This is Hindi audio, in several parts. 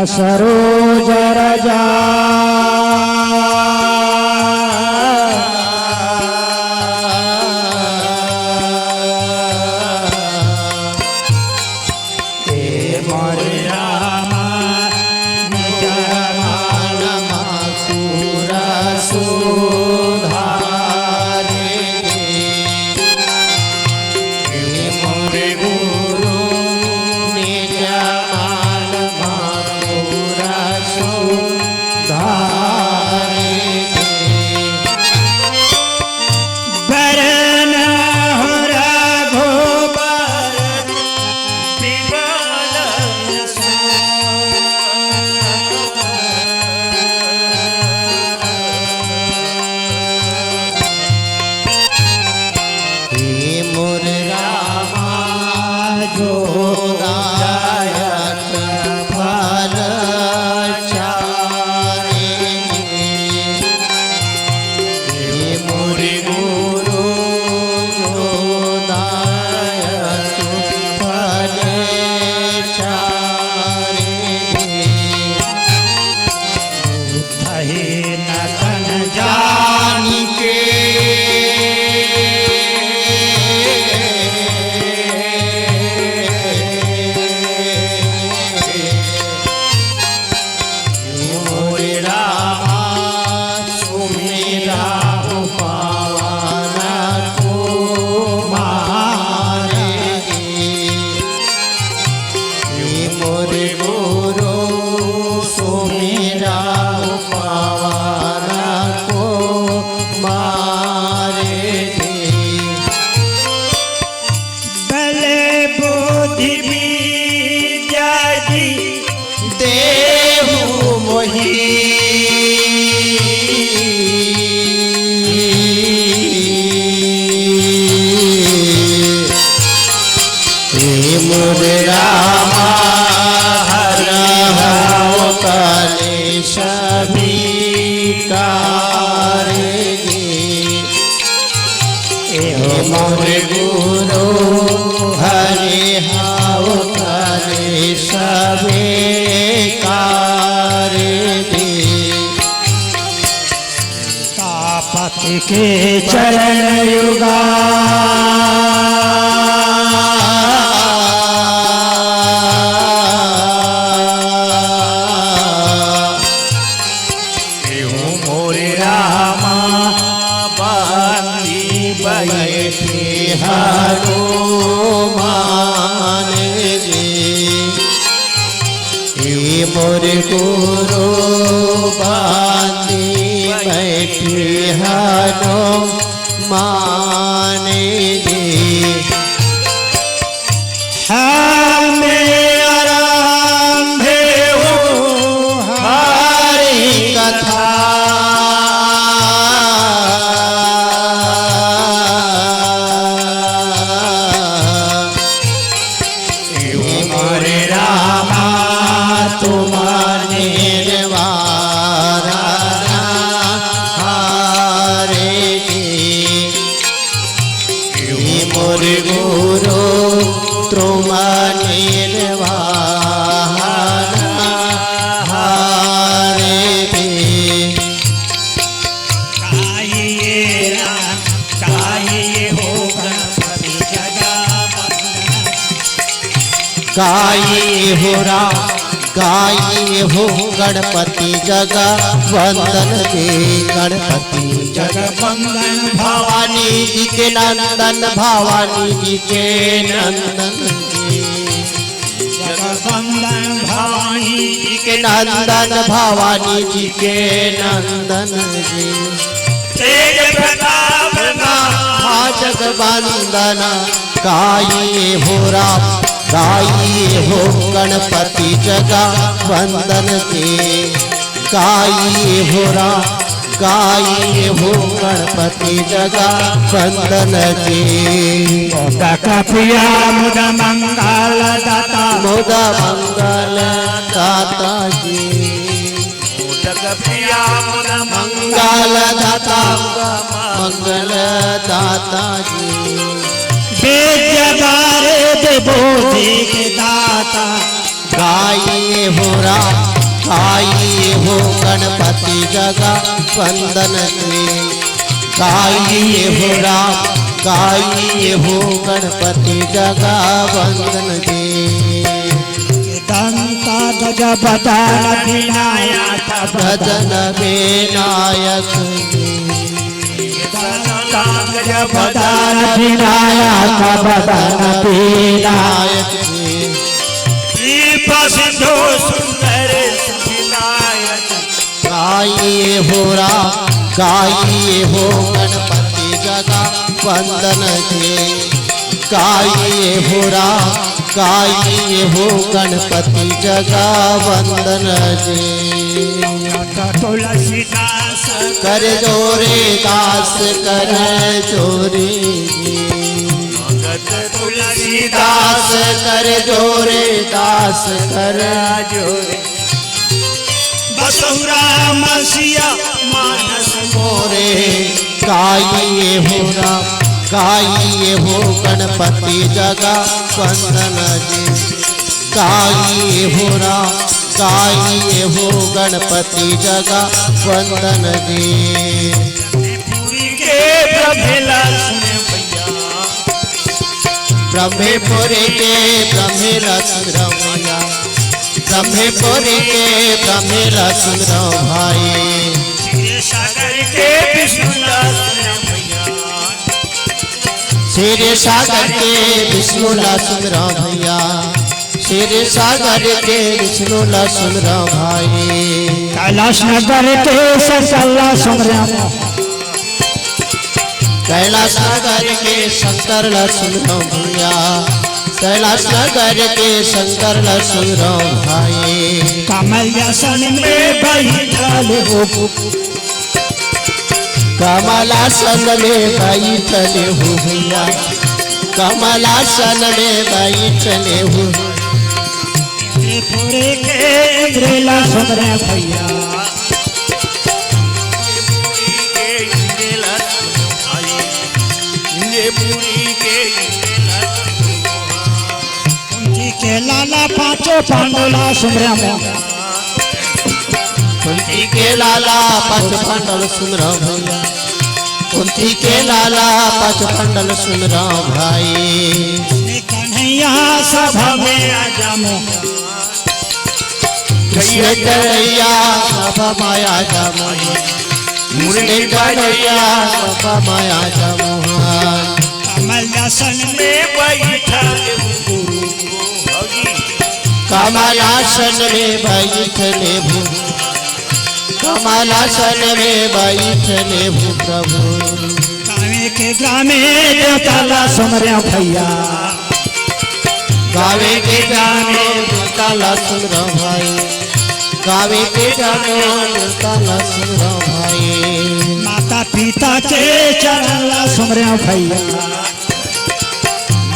सरोज रजा मोरे गुरु हरि हाव करे सबे कार दे। तापति के चरण युगा मोरे गुरु बांधी बैठी हनो माने दे। हमें आरंभे हो हरि कथा मोरे गुरु तुम निर्वाणा हारे दे। गाइए हो गणपति जगा गाइए हो राम गाइए हो गणपति जगह वंदन दे गणपति जगवंदन भवानी जी के नंदन भवानी जी के नंदन जी जगवंदन भवानी जी के नंदन भवानी जी के नंदन जी तेज प्रताप जगवंदना गाइए हो राम गाइए हो गणपति जगह वंदन के गाइए हो राम गाइए हो गणपति जगह वंदन के मोदक प्रिया मुद मंगल दाता मुद मंगल दाता जी मोदक प्रिया मुद मंगल दाता मंगल दाता जी बेजगारे देवों के दाता गाइए हो राम गाइए हो गणपति जगह वंदन के गाइए हो राम गाइए हो गणपति जगह वंदन के दंता गज बदन विनायक भजन विनायक दंता गज बदन विनायक बदन विनायक दीप सिंधु सुंदर विनायक गाइए हो राम गाइए हो गणपति जगह वंदन के गाइए हो राम गाइए हो गणपति जगह वंदन के तुलसीदास कर जोरे दास कर जोरे तुलसीदास दास कर जोरे दास कर जोरे बसुरा मसिया मानस मोरे गाइए हो राम गाइए हो गणपति जगह वंदन जी गाइए हो राम गाइए हो गणपति जगह वंदन जी पूरी के प्रभेला सुने भैया ब्रह्मेपुरी के ब्रह्मेला सुंदर भैया ब्रह्मेपुरी के ब्रह्मेला सुंदर भाई क्षीर सागर के विष्णुदास सुने भैया शेर सागर के विष्णुला सुंदर भैया शेर सागर के विष्णुला सुंदर भाई कैलाश नगर के सकला सुमरम कैलाश नगर के शंकर सुंदर भैया कैलाश नगर के शंकर सुंदर भाई कमल आसन में बैठल हो कमलासन में बैठले हो भैया कमलासन में बैठले हो पूरे के इंद्रेला सुमरे भैया कुंती के लाला पांचों पांडुला सुमरे कुंती के लाला पच पंडल सुंदर भैया कुंती के लाला पच पंडल सुंदर भाई कन्हैया सभा में आजमो कृष्ण कन्हैया सभा माया जमोहन मुरली कन्हैया सभा माया जमोहन कमल आसन में बैठल गुरु भगी कमलासन में बैठले भू कमलासन में बैठले भू प्रभु गावे के ग्रामे देवताला सुमरे भैया गावे के गाने काला सुंदर भाई गावे के गाने काला सुंदर भाई माता पिता के चरणला सुमरे भैया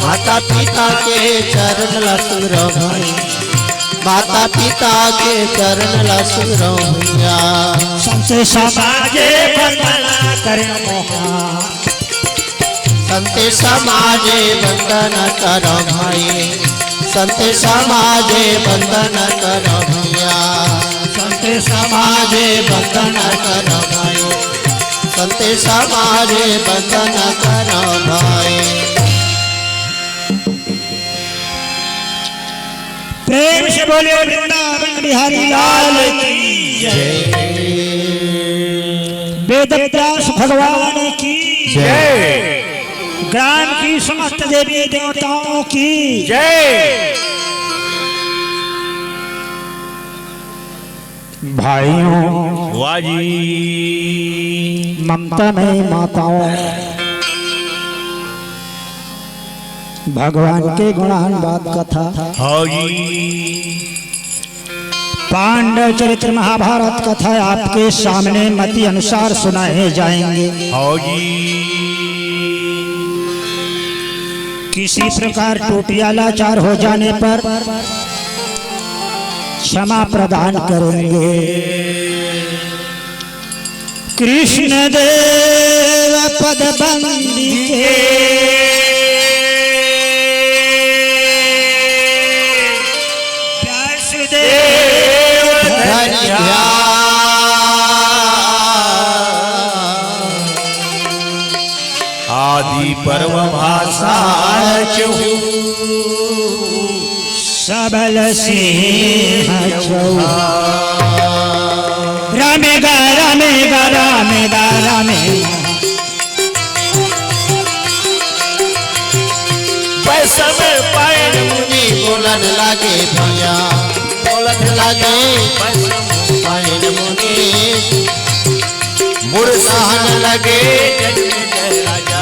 माता पिता के चरण ला सुंदर भाई माता पिता के चरण ला सुंदर भैया संत समाजे बंदना करे मोहा संत समाजे वंदन कर भाई संत समाजे वंदन कर भैया संत समाजे वंदन कर भाई संत समाजे वंदन कर भाई प्रेम से बोले वृंदावन बिहारी लाल की जय। वेद व्यास भगवान की जय। ग्राम की समस्त देवी देवताओं की जय। भाइयों वाह जी। ममता में माताओं, भगवान के गुणानुवाद कथा हाँ जी। पांडव चरित्र महाभारत कथा आपके सामने मति अनुसार सुनाए जाएंगे। हाँ जी। किसी प्रकार टूटिया लाचार हो जाने पर क्षमा प्रदान करेंगे। कृष्ण देव पद बंदिके व्यासदेव आदि पर्व भाषा सबल सिंह रामेगा रामेगा रामेगा रामेगा वैष्णव पायन मुनि बोलन लागे भैया, बोलन लागे पायन मुनि मुड़ सहन लगे राजा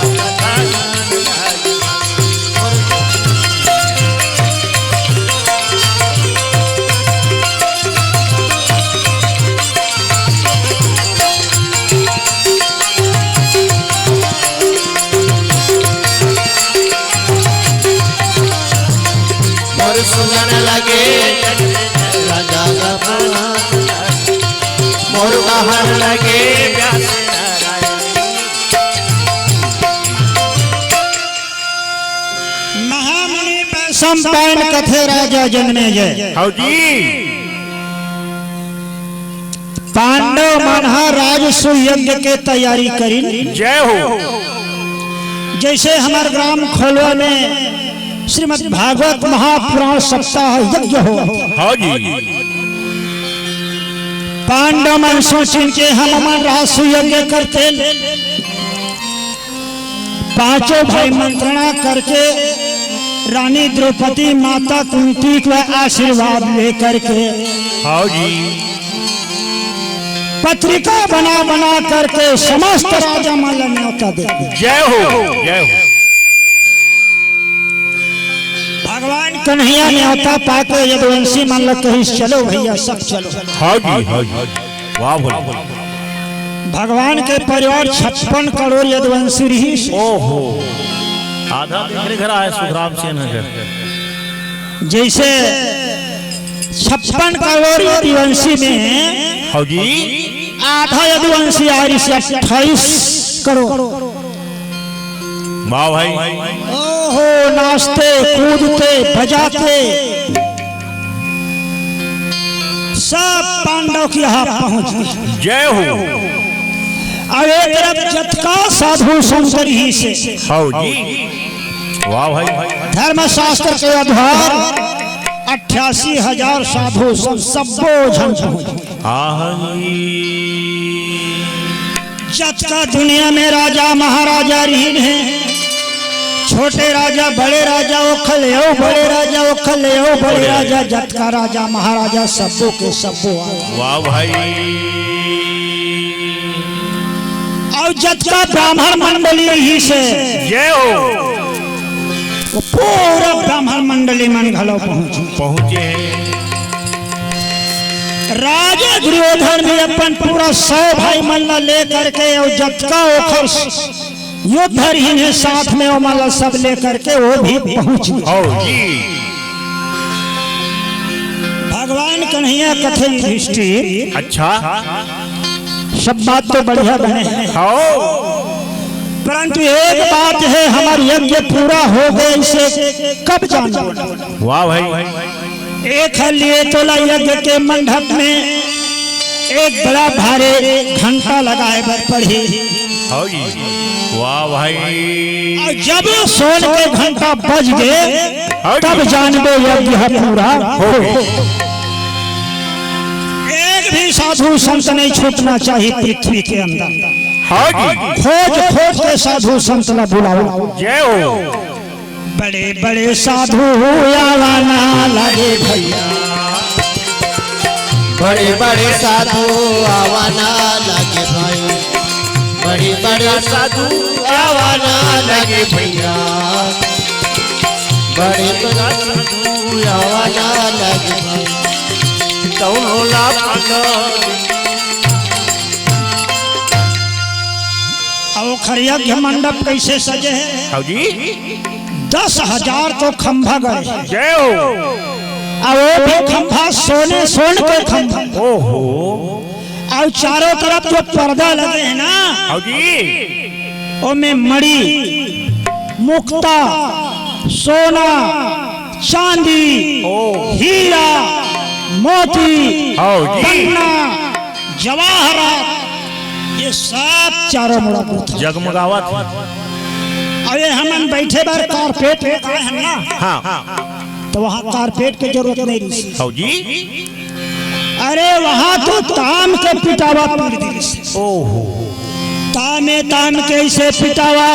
सुनन लगे राजा मोर कहन लगे महामुनि संपायन कथे राजा जन्मे जय। हाँ जी। पांडव महाराज सुयज्ञ के तैयारी करी। जय हो। जैसे हमारे ग्राम खोलवा में श्रीमद् भागवत महापुराण सप्ताह यज्ञ हो। हाँ जी। पांडव मन सोचिन के हम मन रासु यज्ञ करते, पांचों भाई मंत्रणा करके रानी द्रौपदी माता कुंती का आशीर्वाद लेकर के हाँ जी। पत्रिका बना बना करके समस्त राजा मन न्योता देते। जय हो। जय हो। भगवान कन्हैया न्योता पाके यदुवंशी मन लग कही चलो भैया सब चलो। हाँ जी। हाँ जी। वाह बोला। भगवान के परिवार 56 करोड़ यदुवंशी रही। ओहो। आधा मेरे घर आया सुखराम सेन घर। जैसे 56 करोड़ यदुवंशी में हाँ जी। आधा यदुवंशी आ रही से 28 करोड़। वाह भाई। ओहो नाचते कूदते बजाते सब पांडव के यहाँ पहुंच गए। जय हो। अब एक तरफ जतका साधु संकर ही से हाँ जी। वाह भाई। धर्मशास्त्र के आधार 88,000 साधु सबो झन पहुंच। हाँ जी। जतका दुनिया में राजा महाराजा रही हैं, छोटे राजा बड़े राजा ओखल हो, बड़े राजा ओखल हो, बड़े राजा जतका राजा महाराजा सबो के सबो। वाह भाई। और जतका ब्राह्मण मंडली ही से जय हो। वो पूरा ब्राह्मण मंडली मन घलो पहुंचे। राजा दुर्योधन भी अपन पूरा 100 भाई मन ले करके और जतका ओखर योद्धर ही है साथ में वो माला सब लेकर के वो भी पहुंच गए। भगवान कन्हैया कथे युधिष्ठिर। अच्छा। सब बात तो बढ़िया बने हैं, परंतु एक बात है हमारा यज्ञ पूरा हो गए इसे कब जाना। वाह भाई। एक लिए तोला यज्ञ के मंडप में एक बड़ा भारे घंटा लगाए बर पड़ी। हाँ जी, वाह भाई। और जब सोन के घंटा बज गए तब जानबो यज्ञ है पूरा हो गए। एक भी साधु संत नहीं छूटना चाहिए पृथ्वी के अंदर। हाँ जी, खोज खोज के साधु संत ला बुलाओ। जय हो। बड़े बड़े साधु आवाना लगे भैया, बड़े बड़े साधु आवाना लगे भाई, बड़े बड़े साधु आवाना लगे भैया, बड़े बड़े साधु आवाना लगे भाई। और खरिया मंडप कैसे सजे है? हाँ जी, 10,000 तो खंभा गए। जय हो। और वो भी खंभा सोने सोन के खंभा। ओहो। और चारों तरफ जो पर्दा लगे हैं ना, हाँ जी, उनमें मणि, मुक्ता, सोना, चांदी, हीरा, मोती, हाँ जी, पन्ना, जवाहरात, ये सब चारों मुड़ा था। जगमगावत। अरे हम बैठे बार कारपेट है ना, हाँ तो वहाँ कारपेट की जरूरत नहीं रही। हाँ जी। अरे वहाँ तो ताम के पिटावा पड़ दी। ओहो। तामे ताम के ऐसे पिटावा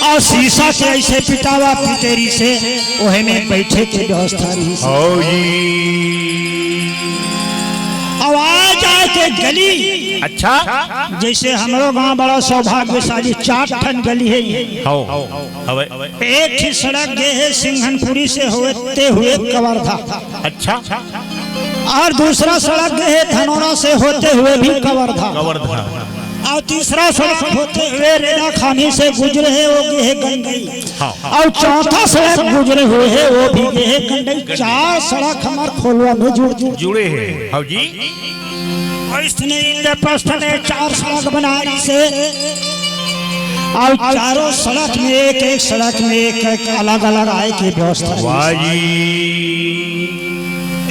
और शीशा के ऐसे पिटावा पिटेरी से ओहे में बैठे के व्यवस्था रही। हाँ जी। आवाज आए के गली। अच्छा, जैसे हमारो गांव बड़ा सौभाग्यशाली 4 ठन गली है। एक ही सड़क गए है सिंघनपुरी से होते हुए कवर्धा। अच्छा, और दूसरा सड़क गए है धनौरा से होते हुए भी कवर्धा। और तीसरा सड़क होते हुए रेड़ा खानी से गुजरे है वो गए है गंगई। और चौथा सड़क गुजरे हुए है वो भी गए है गंगई। 4 सड़क हमारे खोलवा में जुड़े हैं। हाँ जी। और इसने इंद्रप्रस्थ ने 4 सड़क बनाई से, और चारों सड़क में एक सड़क में एक अलग अलग आय की व्यवस्था।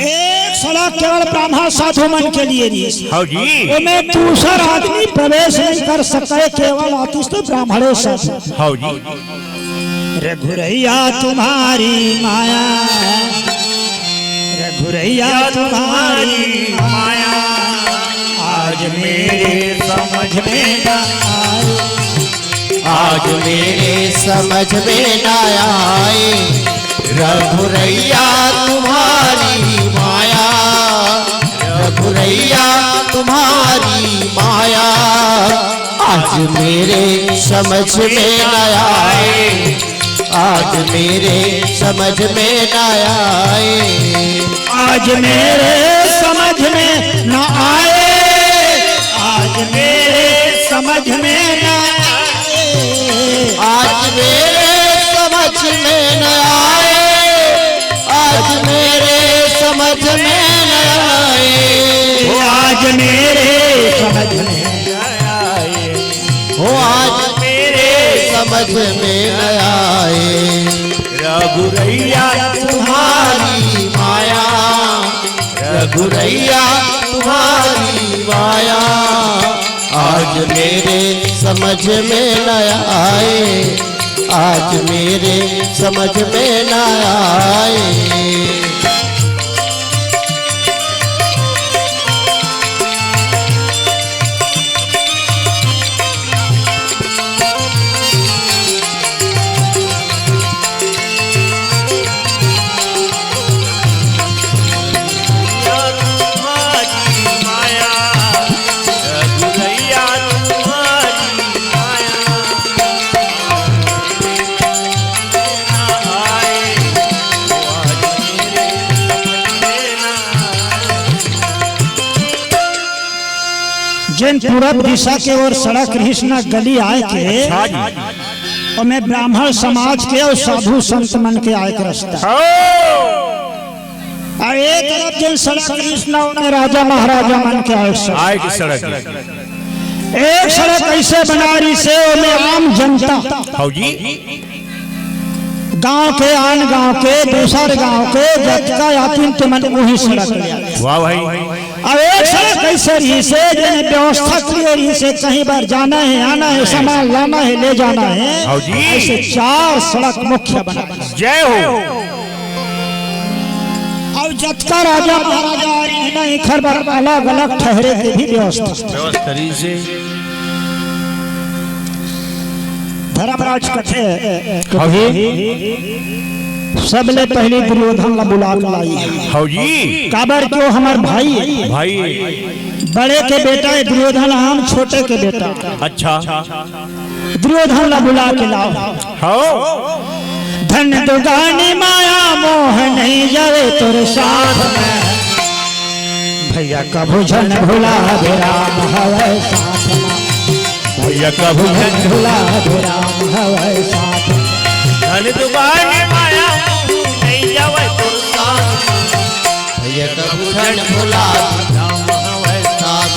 एक सड़क केवल ब्राह्मण साधु मन के लिए नहीं। हाँ जी। उनमें दूसरा आदमी प्रवेश नहीं कर सकता, केवल आतिश तो ब्राह्मणों साधु। हाँ जी। रघुरैया तुम्हारी माया, रघुरैया तुम्हारी माया, आज मेरे समझ में न आए, आज मेरे समझ में न आए। रघुरैया तुम्हारी माया, रघुरैया तुम्हारी माया, आज मेरे समझ में न आए, आज मेरे समझ में न आए, आज मेरे समझ में न आए, आज मेरे समझ में न आए, आज मेरे समझ में न आए, आज मेरे समझ में न आए, आज मेरे समझ में आए, हो आज मेरे समझ में न आए। रघुरैया तुम्हारी माया, रघुरैया तुम्हारी माया, आज मेरे समझ में न आए, आज मेरे समझ में न आए। जिन पूरब दिशा के ओर सड़क कृष्णा गली आए के, और मैं ब्राह्मण समाज के और साधु संत मन के आए के रास्ता। और एक तरफ जिन सड़क कृष्णा में राजा महाराजा मन के आए की सड़क। एक सड़क ऐसे बना रही से उन्हें आम जनता। हाँ जी। गांव के आन गांव के दूसर गांव के जतका यातिन तुमन वही सड़क ले आवे। वाह भाई। अब एक सड़क ऐसे रही से जने व्यवस्था क्लियर रही से कहीं बार जाना है आना है सामान लाना है ले जाना है हाँ जी। ऐसे 4 सड़क मुख्य बना। जय हो। अब जतका राजा महाराजा नहीं खर बार अलग अलग ठहरे के भी व्यवस्था से धर्मराज कथे सबले पहले दुर्योधन ला बुला लाई हाँ जी। काबर क्यों हमार भाई है। भाई बड़े के बेटा है दुर्योधन हम छोटे के बेटा। अच्छा। दुर्योधन ला बुला के लाओ। हाँ। धन दुगानी माया मोह नहीं जावे तोरे साथ में भैया कभू जन भुला दे राम हवै साथ में भैया कभू जन भुला दे राम हवै साथ में धन दुगानी माया नहीं जावे तोरे साथ भैया कबू धन भुला राम हवै साथ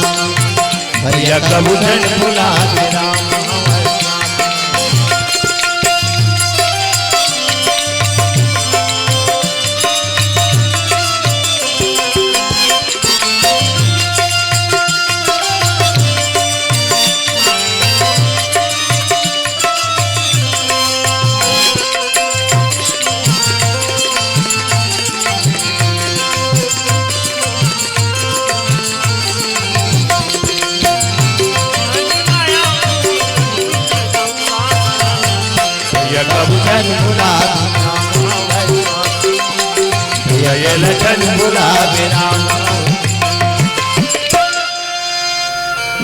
भैया कबू धन भुला राम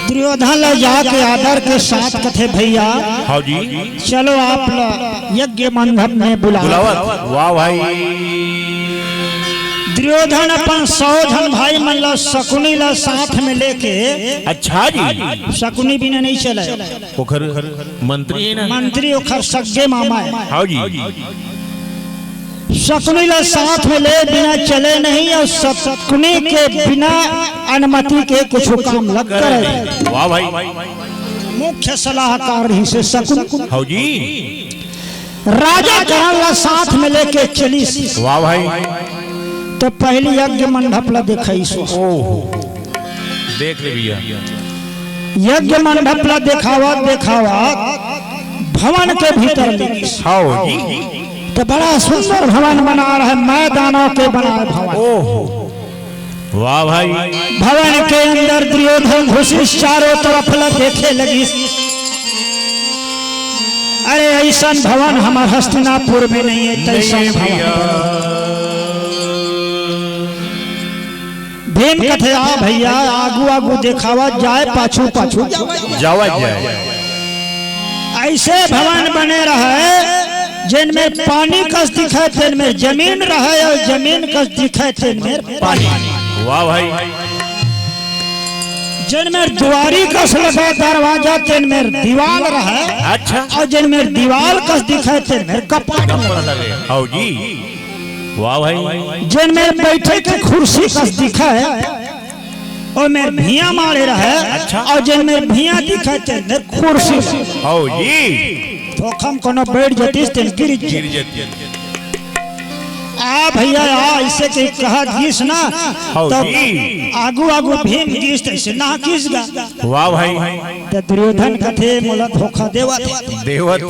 दुर्योधन ला जाके आदर के साथ कथे भैया हाँ जी। चलो आप यज्ञ मंडप में बुलावत। वाह भाई। दुर्योधन अपन 100 जन भाई मन ला शकुनी ला साथ में लेके। अच्छा जी। शकुनी बिना नहीं चले ओखर मंत्री है ना। मंत्री ओखर सगे मामा है। हाँ जी। शकुनी ला साथ में ले बिना चले नहीं और शकुनी के बिना अनुमति के कुछ काम लग करे। वाह भाई। मुख्य सलाहकार ही से शकुनी हाँ जी। राजा करण ला साथ में लेके चली। वाह भाई। तो पहली यज्ञ मंडप ला देखई सो। देख ले भैया। यज्ञ मंडप ला दिखावा भवन के भीतर लेगी। हाँ जी। तो बड़ा सुंदर भवन बना रहा है मैदानों के बना भवन। ओह वाह भाई। भवन के अंदर दुर्योधन घुसी चारों तरफ ला देखे लगी। अरे ऐसा भवन हमारे हस्तिनापुर में नहीं है तैसा भवन। भीम कथे आ भैया आगू आगू दिखावा जाए पाछू पाछू जावा जाए। ऐसे भवन बने रहे जिनमें पानी कस दिखे जिनमें जमीन रहे और जमीन कस दिखे जिनमें पानी। वाह भाई। जिनमें द्वारी कस लगा दरवाजा जिनमें दीवार रहे। अच्छा। और जिनमें दीवार कस दिखे जिनमें कपाट लगे। हाँ जी। वाह भाई। जिनमें बैठे के कुर्सी कस दिखे और में भिया मारे रहे। अच्छा। और जिनमें भिया दिखे जिनमें कुर्सी। हाँ जी। तो हम कोनो बैठ जतीस तेन गिर जाती। आ भैया आ ऐसे के कहा गीस ना तब आगू आगू भीम गीस ऐसे ना गीस गा। वाह भाई। तो दुर्योधन कथे मोला धोखा देवत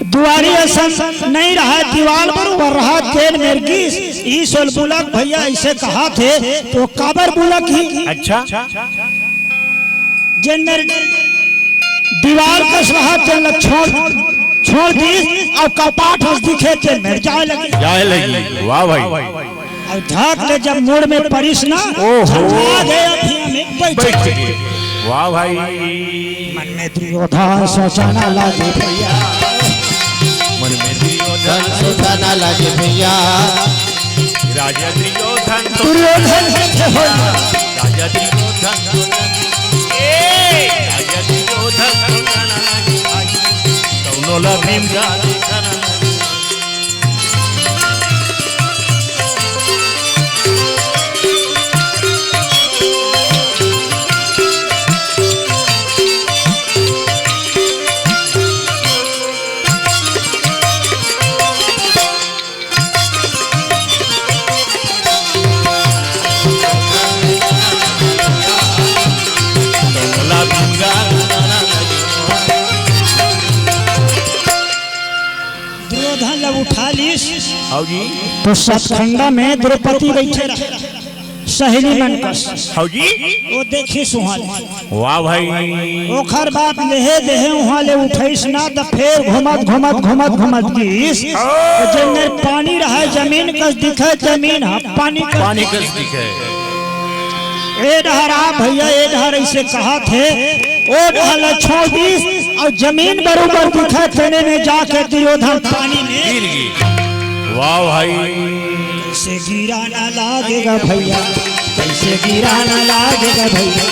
दुआरी ऐसा नहीं रहा दीवार बरोबर रहा तेन मेर गीस ई सोल बुलक भैया ऐसे कहा थे तो काबर बुलक ही। अच्छा। जिन मेर दीवार कस रहा तेन छोड़ दी और कपाट हंस दिखे तेन मेर जाए लगी। वाह भाई। और झाक ले जब मोड़ में परिस ना बैठ गए। वाह भाई। मन में दुर्योधन सोचना लगे भैया। मन में दुर्योधन सोचना लगे भैया। राजा दुर्योधन दुर्योधन राजा दुर्योधन राजा दुर्योधन कौनोला भीम जा हाउ जी तो सतखंडा में द्रौपदी बैठे रहे सहेली बनकर। हाउ जी वो देखी सुहाल वाह भाई ओखर बाप लेहे देहे वहाँ ले उठैस ना तो फिर घुमत घुमत घुमत घुमत गिस जंगल पानी रहा जमीन कस दिखे जमीन पानी कस दिखे। ए डहरा भैया ए डहर ऐसे कहा थे ओ डहला छोड़ दिस और जमीन बरोबर दिखा तेने में जाके दुर्योधन पानी में गिर गई। वाह भाई कैसे गिरा ना लागेगा भैया कैसे गिरा ना लागेगा भैया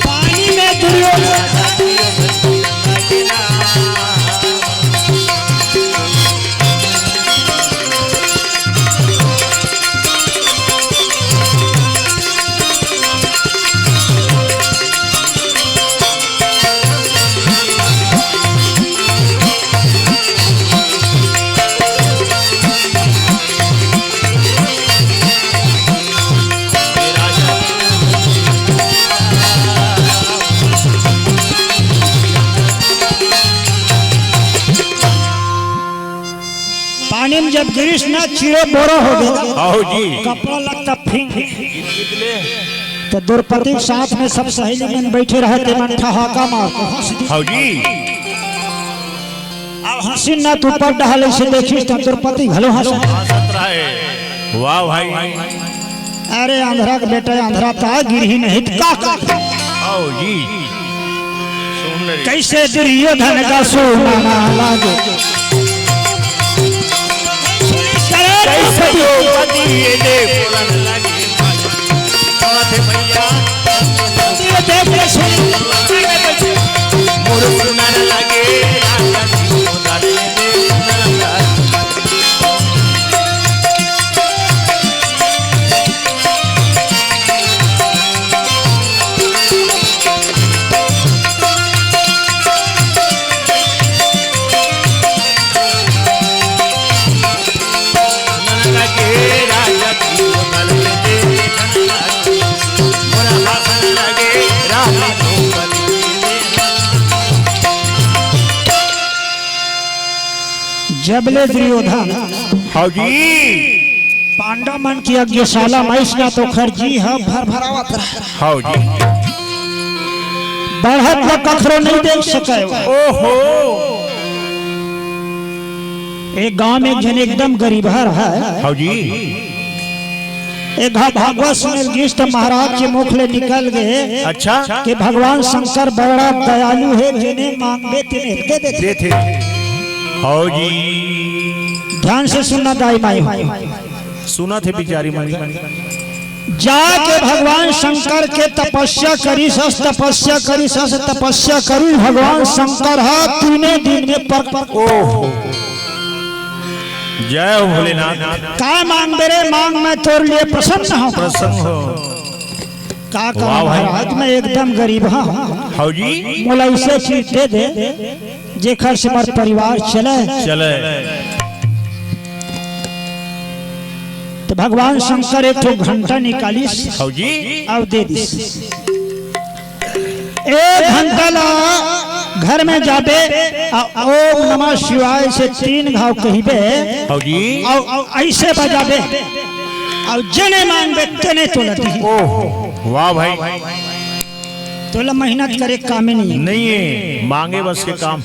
पानी में दुर्योधन पानी में जब गिरीश ना चिड़े बोरो हो गए हाउ जी कपड़ा लगता फिंग तो द्रौपदी के साथ में सब सहेली में बैठे रहे थे मन ठहाका मारते हाउ जी अब हंसी ना तू पर डहल से देखी तो द्रौपदी घलो हंस वाह भाई अरे आंध्रा का बेटा आंध्रा था गिर ही नहीं का हाउ जी कैसे दुर्योधन का सोना ना लागे जबले दुर्योधन हाउ जी पांडव मन की यज्ञशाला में इसका तो खर्जी है भर भरावत रहा हाउ जी बढ़त में कखरो नहीं देख सके ओहो एक गांव में एक जन एकदम गरीब है हाउ जी एक भागवत सुनल गिष्ट महाराज के मुख ले निकल गए अच्छा कि भगवान शंकर बड़ा दयालु है जिन्हें मांगे तिन्हें दे देते हाउ जी ध्यान से सुनना दाई माई सुना थे बिचारी माई जाके भगवान शंकर के तपस्या करी सस तपस्या करी भगवान शंकर है 3 दिन में प्रकट। ओहो जय हो भोलेनाथ का मांग मेरे मांग में तोर लिए प्रसन्न हो का महाराज मैं एकदम गरीब हाँ हाउ जी मोला इसे चीज दे दे जेखर से हमार परिवार चले तो भगवान शंकर एक तो घंटा निकाली हाउ जी अब दे दी 1 घंटा ला घर में जाबे ओम नमः शिवाय से 3 घाव कहिबे हाउ जी ऐसे बजाबे और जने मांगबे तने तोलती ओहो वाह भाई तोला मेहनत करे काम नहीं है मांगे बस के काम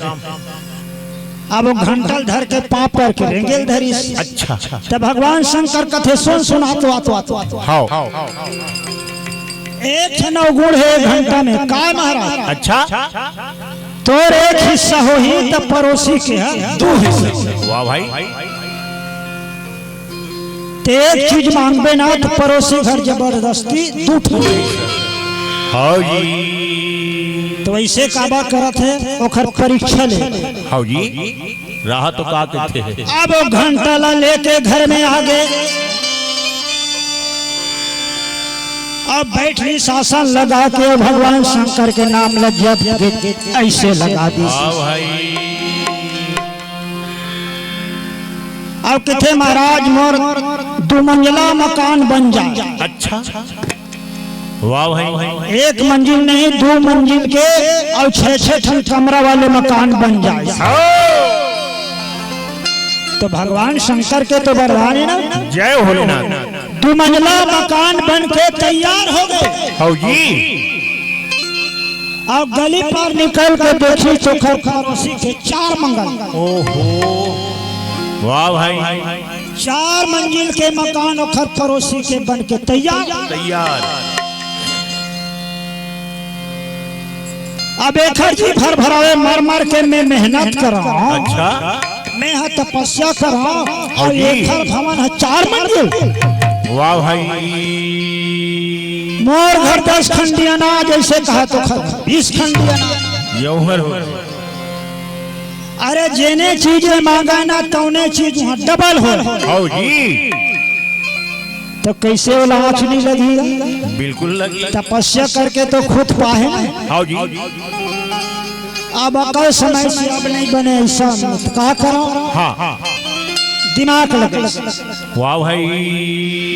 अब वो घंटल धर के पाप पर के रेंगेल धरी अच्छा तब भगवान शंकर कथे सुना तो हाउ एक गुण है 1 घंटा में का महाराज अच्छा तोर एक हिस्सा हो ही तब पड़ोसी के है 2 हिस्से वाह भाई ते एक चीज मांगबे ना तो पड़ोसी घर जबरदस्ती 2 हाउ जी तो ऐसे काबा करत है ओखर परीक्षा ले हाउ जी राह तो का के थे अब वो घंटा ला लेके घर में आ गए अब बैठनी शासन लगा के भगवान शंकर के नाम लग ऐसे लगा दी भाई अब कहते महाराज मोर 2 मंजिला मकान बन जाए अच्छा वाह भाई। एक मंजिल नहीं 2 मंजिल के और 6-6 ठन कमरा वाले मकान बन जाए। तो भगवान शंकर के तो वरदान है ना। जय भोलेनाथ। 2 मंजिला मकान बन के तैयार हो गए। हाँ जी। अब गली पर निकल के देखी तो पड़ोसी के 4 मंगल। ओहो वाह भाई। 4 मंजिल के मकान ओखर पड़ोसी के बन के तैयार। अब एक जी भर भरावे मर के मैं मेहनत कर रहा हूँ। अच्छा। मैं यहाँ तपस्या कर रहा हूँ और एक भवन है 4 मंजिल। वाह भाई। मोर घर 10 खंडी अनाज जैसे कहा तो 20 खंडी अनाज। यौहर हो। अरे जेने चीज मांगा ना तौने चीज वहाँ डबल हो। हाँ जी। तो कैसे वो आँच नहीं लगी? बिल्कुल लगी। तपस्या करके तो खुद पाहे ना। हाँ जी। अब अकल समय से अब नहीं बने ऐसा तो क्या करो? हाँ। दिमाग लगे। वाह भाई।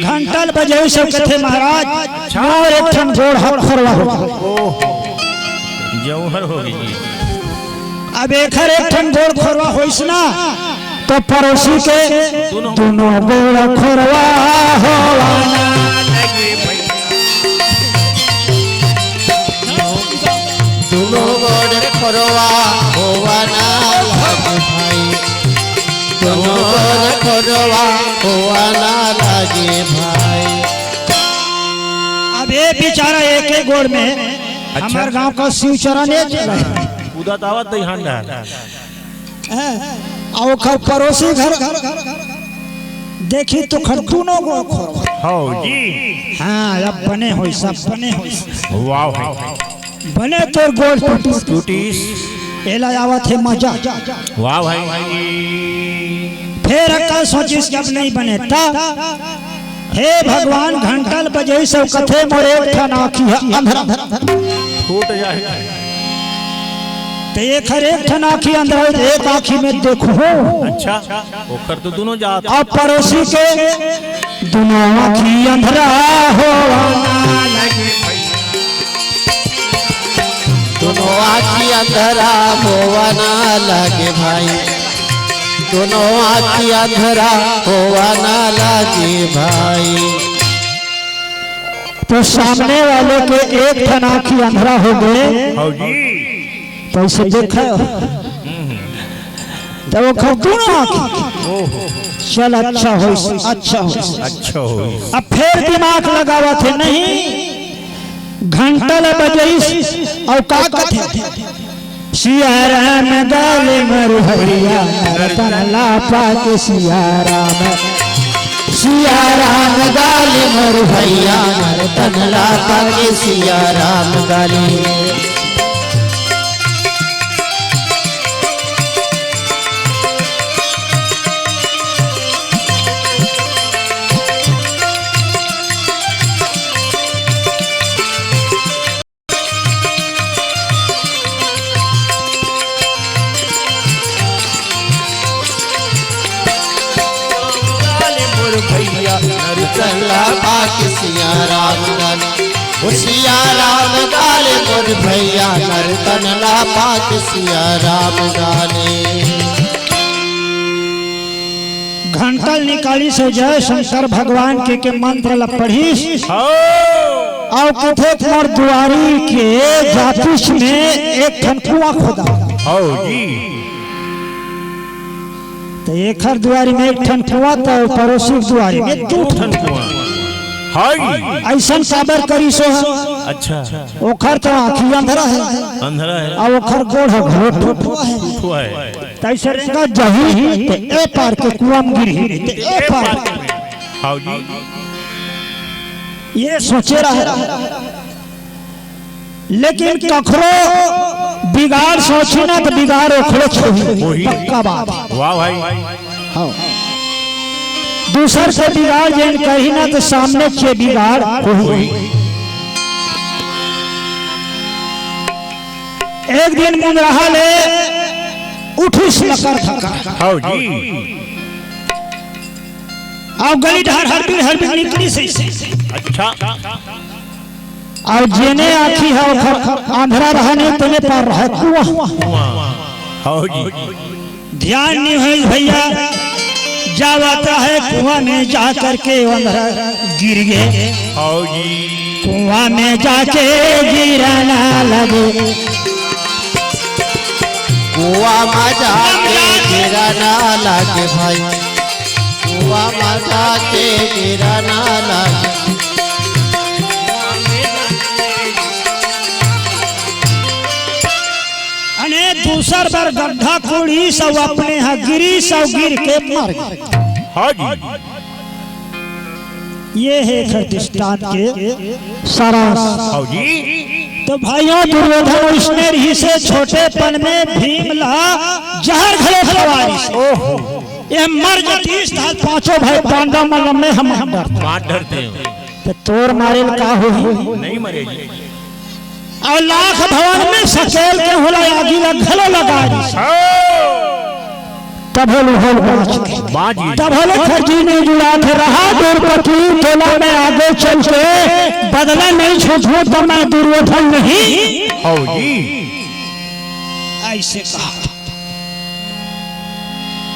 घंटल बजे सब कथे महाराज और एक ठन जोड़ हक फरवा हो। जौहर हो गई। अब एक ठन जोड़ खोरवा होइस ना तो पड़ोसी के दोनों गोड़ खोरवा होवाना। दोनों गोड़ खोरवा होवाना लगे भाई। दोनों गोड़ खोरवा होवाना लगे भाई। अब ये बेचारा एक गोड़ में हमारे गांव का शिव चरण उदा दावत ध्यान और पड़ोसी घर देखी तो दोनों गोड़ खोरवा। हाँ जी। हाँ अब बने हो सब बने हो। वाह भाई। बने तो गोड़ टूटीस। एला आवत है मजा। वाह भाई। फिर अक्ल सोचिस जब नहीं बने तब हे भगवान घंटल बजे सब कथे मोरे ठन आँखी अंधरा फूट जाएगा। तो एक ठन आँखी अंधरा एक आँखी में देखो। अच्छा। ओकर तो दोनों जात। अब पड़ोसी के दोनों आँखी अंधरा हो। दोनों आँखी अंधरा होवाना लगे भाई। दोनों आँखी अंधरा होवाना लगे भाई। तो सामने वाले के एक ठन आँखी अंधरा हो गए। हाँ जी। तो इसे देखा तो वो खब दोनों आँखी। चल अच्छा हो अच्छा हो। अच्छा हो। अब फिर दिमाग लगावा थे नहीं घंटल बजई और का कथे सिया राम गाले मर हरिया रतन लापा के सिया राम गाले मर भैया रतन लापा के सिया राम गाले। चला बाकी सिया राम गाले। वो सिया राम गाले मोर भैया नरतन ला पाक सिया राम गाले। घंटल निकाली से जय शंकर भगवान के मंत्र ला पढ़ी और कथे मोर दुआरी के जातिश में एक ठन कुआं खोदा। हाँ जी। तो एक हर दुआरी में एक ठन कुआं तो पड़ोसी दुआरी में 2 ठन कुआं। हाँ। ऐसा साबर करी सो। अच्छा। ओखर तो आँखी अंधरा है। अंधरा है। और ओखर गोड़ घोट टूटा है। हुआ है। तैसे का जही ते ए पार के कुआं में गिरी ते ए पार। हाँ जी। ये सोचे रहा लेकिन कखरो बिगाड़ सोची ना तो बिगाड़ ओखरे छोड़ी पक्का बात। वाह भाई। हाँ। दूसर से बिगाड़ जैन कही ना तो सामने से बिगाड़ कोई। एक दिन मुन रहा ले उठिस लकर थका। हाँ जी। अब गली ढार हर बीर निकली से। अच्छा। और जेने आखी है आंधरा रहने तेने पार रहा कुआं। हाँ जी ध्यान नहीं है भैया, जब आता है कुआं में जा करके अंधरा गिर गए, हाँ जी कुआं में जाके गिरना लगे, कुआं में जाके गिरना लगे भाई, कुआं में जाके गिरना लगे। अने दूसर बार गड्ढा कोड़ी सब अपने यहाँ गिरी, सब गिर के मर गए। हाँ जी ये है दृष्टांत के सारांश। हाँ जी तो भाइयों दुर्योधन उसने ही से छोटेपन में भीमला जहर घरे सवारी से ये मर जाती स्थान पांचों भाई पांडव मल्ल में हम डरते हैं तो तोर मारे का हो नहीं मरेगी। और लाख भवन में सकेल के होला आगी घलो लगा तब बाजी तब खर्ची नहीं जुड़ा थे रहा द्रौपदी टोला में आगे चल के बदला नहीं छोड़ो तो मैं दुर्योधन नहीं। हाँ जी ऐसे कहा।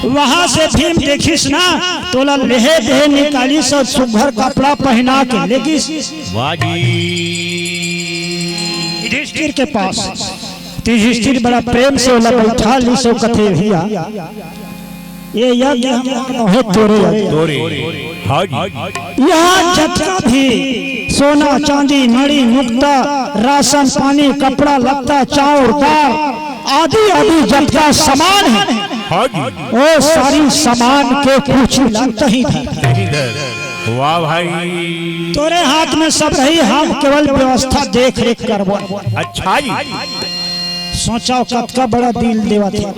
वहां से भीम देखिस ना तोला लेहे देह निकाली सब सुघर कपड़ा पहना के लेकिस बाजी युधिष्ठिर के पास युधिष्ठिर बड़ा प्रेम से बैठा ली सो कथे भैया ये यज्ञ हम है तोरे हाँ जी यहाँ जत्था भी सोना चांदी मणि मुक्ता राशन पानी कपड़ा लत्ता चाउर दाल आदि आदि जत्था सामान है। हाँ जी वो सारी सामान के कुछ लगता ही था। वाह भाई तोरे हाथ में सब रही, हम केवल व्यवस्था देख रेख करबो। अच्छा जी सोचा कत का बड़ा दिल देवा था,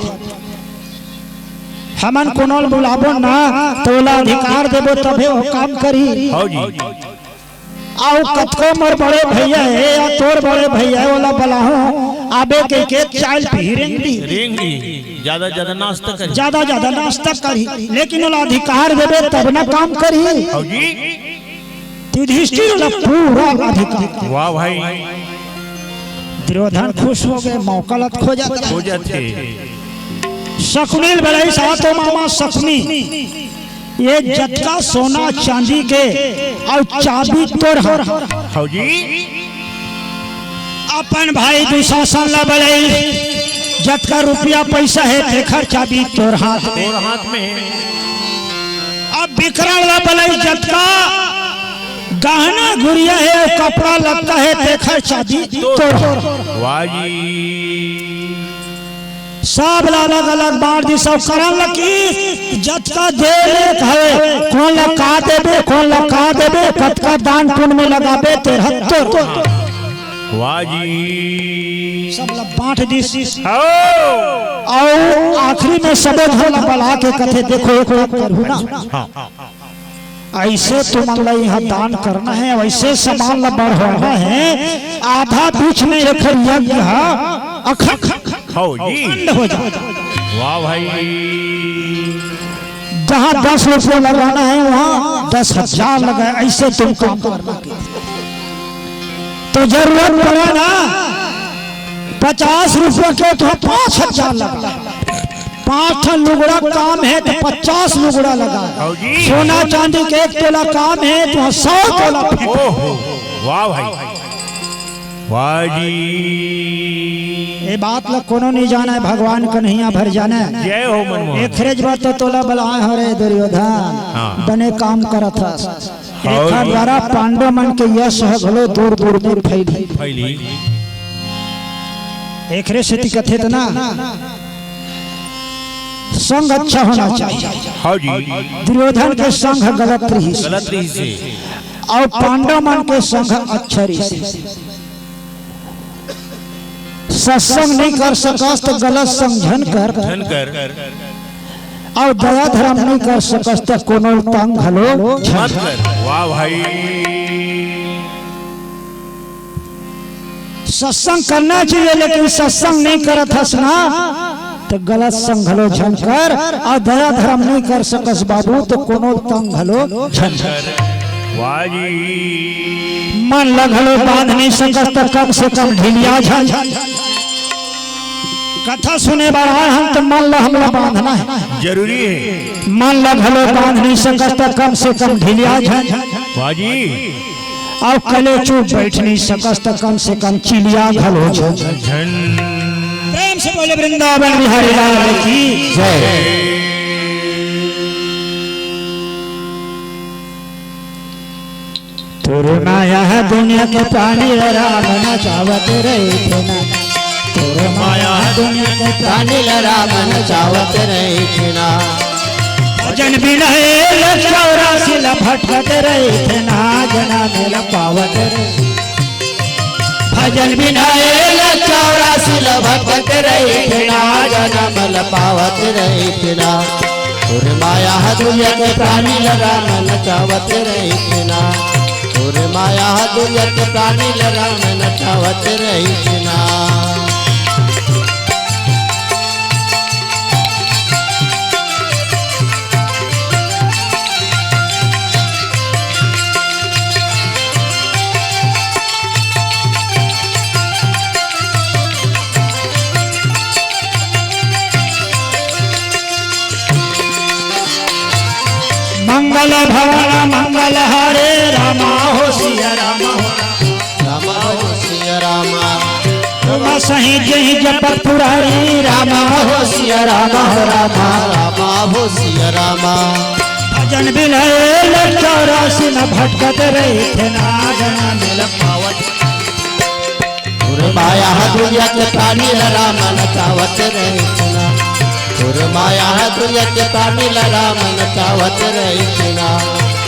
हमन कोनोल बुलाबो ना तोला अधिकार देबो तबे वो काम करी। हाँ जी आओ कतको मोर बड़े भैया है या तोर बड़े भैया है वाला बलाहो आबे के चाल पीरेंगी रेंगी ज्यादा ज्यादा नाश्ता करी, ज्यादा ज्यादा नाश्ता करी, लेकिन वाला अधिकार देबे तब ना काम करी। हाँ जी युधिष्ठिर वाला पूरा अधिकार। वाह भाई दुर्योधन खुश हो गए, मौका लत खो जाते। शकुनील बड़ाई सातो मामा शकुनी ये जत्था सोना चांदी के और चाबी तोर हाँ जी अपन भाई दुशासन ला बड़ाई जत्था रुपया पैसा है देखर चाबी तोर हाथ में। अब विकरण ला बड़ाई जत्था गहना गुड़िया है कपड़ा लगता है देखर चाबी तोर। वाह जी सब अलग अलग बांट दी, सब करन लकी जत्था दे है कौन लगा देबे कौन लगा देबे कतका दान पुण्य में लगाबे तेहत्तर। वाह जी सब ला बांट दी हाँ और आखिरी में सबे झोला बला के कथे देखो एक काम करू ना ऐसे तुम ला यहाँ दान करना है, वैसे सामान ला बढ़ाना है, आधा बीच में एक यज्ञ जी हो जाए। वाह भाई जहाँ 10 रुपया लगाना है वहाँ 10,000 लगाए, ऐसे तुम काम करना। तो जरूरत पड़ा ना 50 रुपया के तो 5,000 लगा, 5 लुगड़ा काम है तो 50 लुगड़ा लगा, सोना चांदी के 1 तोला काम है तो 100 तोला। वाह भाई वाह जी ये बात ला कोनो नहीं जाना है, भगवान कन्हैया भर जाना है। जय हो मनमोहन। एक खरेज बात तो तोला बलाए हो रे दुर्योधन बने काम करत था, एक द्वारा पांडव मन के यश है भलो दूर दूर में फैली। एक रे स्थिति कथे तना संग अच्छा होना चाहिए। हाँ जी दुर्योधन के संग गलत रही से और पांडव मन के संग अच्छा रही। सत्संग नहीं कर सकस तो गलत समझन कर और दया धर्म नहीं कर सकस तो कोनो तंग हलो। वाह भाई सत्संग करना चाहिए लेकिन सत्संग नहीं करत हस ना तो गलत संग हलो झनकर और दया धर्म नहीं कर सकस बाबू तो कोनो तंग हलो झनकर। वाह जी। मन लगलो बांध नहीं सकत तो कम से कम ढिलिया झल। कथा सुने बार हम तो मन ला हमला बांधना है जरूरी है। मन लगलो बांध नहीं सकत तो कम से कम ढिलिया झल। वाह जी। और कले चुप बैठ नहीं सकत तो कम से कम चिलिया घलो झल। प्रेम से बोले वृंदावन बिहारी लाल की जय। तोरे माया है दुनिया के पानी राम न चावत रहे थे ना। तोरे माया है दुनिया के रानी राम न चावत रही थी ना। भजन बिना चौरासी भटकत रहे थे ना। जना मेला पावत रहे भजन बिना चौरासी भटकत रही थी ना। जना मल पावत रही थी ना। तोरे माया है दुनिया के प्राणी राम न चावत रही थी ना। तोरे माया है दुनिया के प्राणी राम न चावत रही थी ना। मंगल भवन मंगल हरे रामा हो सिया रामा हो रामा हो सिया रामा। तुम सही जही जपत पुरारी रामा हो सिया रामा हो रामा। रामा हो सिया रामा। भजन बिना चौरासी न भटकत रहे थे ना। जना मिल पावत तोरे माया है दुनिया के प्राणी राम न चावत रही थी ना। तोरे माया है दुनिया के प्राणी राम न चावत रही थी ना।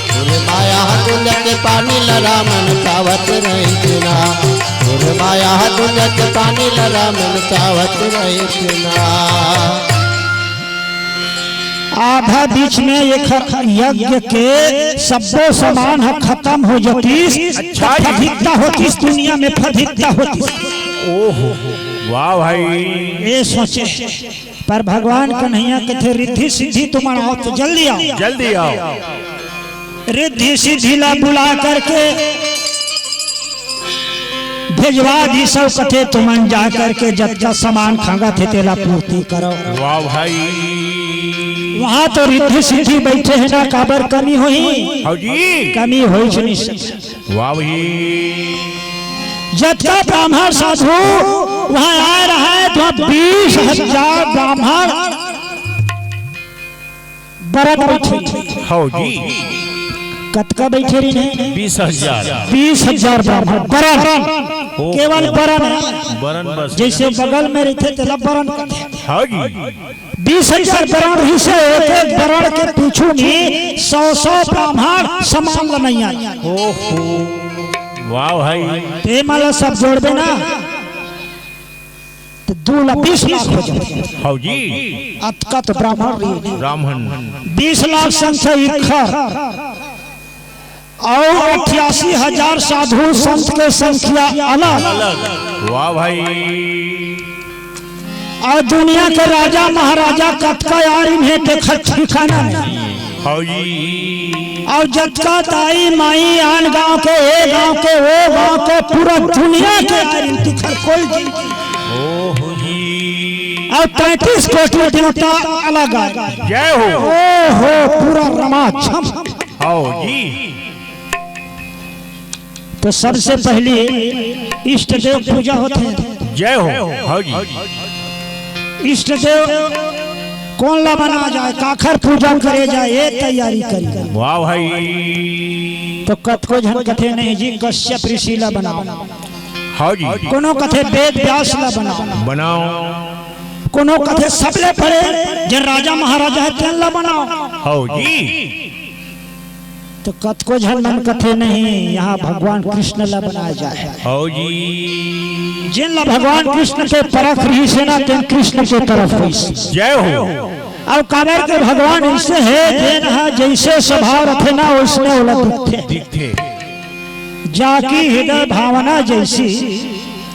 तोरे माया है दुनिया के प्राणी राम न चावत रही थी ना। तोरे माया है दुनिया के प्राणी राम न चावत रही थी ना। आधा बीच में एक यज्ञ के शब्दों समान है खत्म हो जाती। फधिकता होती दुनिया में फधिकता होती। ओहो वाह भाई। ये सोचे पर भगवान कन्हैया के थे रिद्धि सिद्धि तुम्हारा हो तो जल्दी आओ जल्दी आओ। रिद्धि सिद्धि ला बुला करके भेजवा दी सब कथे तुमन जा करके जब सामान खांगा थे तेला पूर्ति करो। वाह भाई। वहाँ तो रिद्धि सिद्धि बैठे है ना। काबर कमी होई हाँ जी। कमी हो नहीं सकती। वाह भाई। जत्था ब्राह्मण साधु वहाँ आ रहा है तो 20,000 ब्राह्मण बरत बैठे। हाँ जी। कतका बैठे रही नहीं 20,000 20,000 ब्राह्मण बरन केवल बरन बरन बस जैसे बगल में रहते तेला बरन हाँ जी। 20,000 बरण रही से एक बरण के पीछू में 100 ब्राह्मण समान नहीं आया। ओहो वाह भाई। ते माला सब जोड़ देना तो 2,20 लाख हो जाए। हाँ जी। अतका तो ब्राह्मण ब्राह्मण 20 लाख संख्या इखर और 88,000 साधु संत के संख्या अलग। वाह भाई। और दुनिया के राजा महाराजा कतका यार इन्हें देखत ठिकाना नहीं। हाँ जी। और जतका ताई माई आन गांव के ए गांव के वो गांव के पूरा दुनिया के दिखर कोई। ओहो जी। और 35 कोटि देवता अलग आए। जय हो। ओहो पूरा रमाझम। हाँ जी। तो सबसे पहले इष्ट देव पूजा होते हैं। जय हो। हाँ जी। इष्ट देव कौन ला बना जाए काखर पूजा करे जाए ये तैयारी करी। वाह भाई। तो कत को झन कथे नहीं जी कश्यप ऋषि ला बनाओ। हाँ जी। कोनो कथे वेद व्यास ला बनाओ बनाओ। कोनो कथे सबले पड़े जन राजा महाराजा है तेन ला बनाओ। हाँ जी। तो कत को झन मन कथे नहीं यहाँ भगवान कृष्ण ला बनाया जाए। हाँ जी। जिन ला भगवान कृष्ण के परख रही से ना तेन कृष्ण के तरफ हुई। जय हो। और काबर के भगवान ऐसे है देन है जैसे स्वभाव रखे ना वैसने उलट दिखते। जाकी हृदय भावना जैसी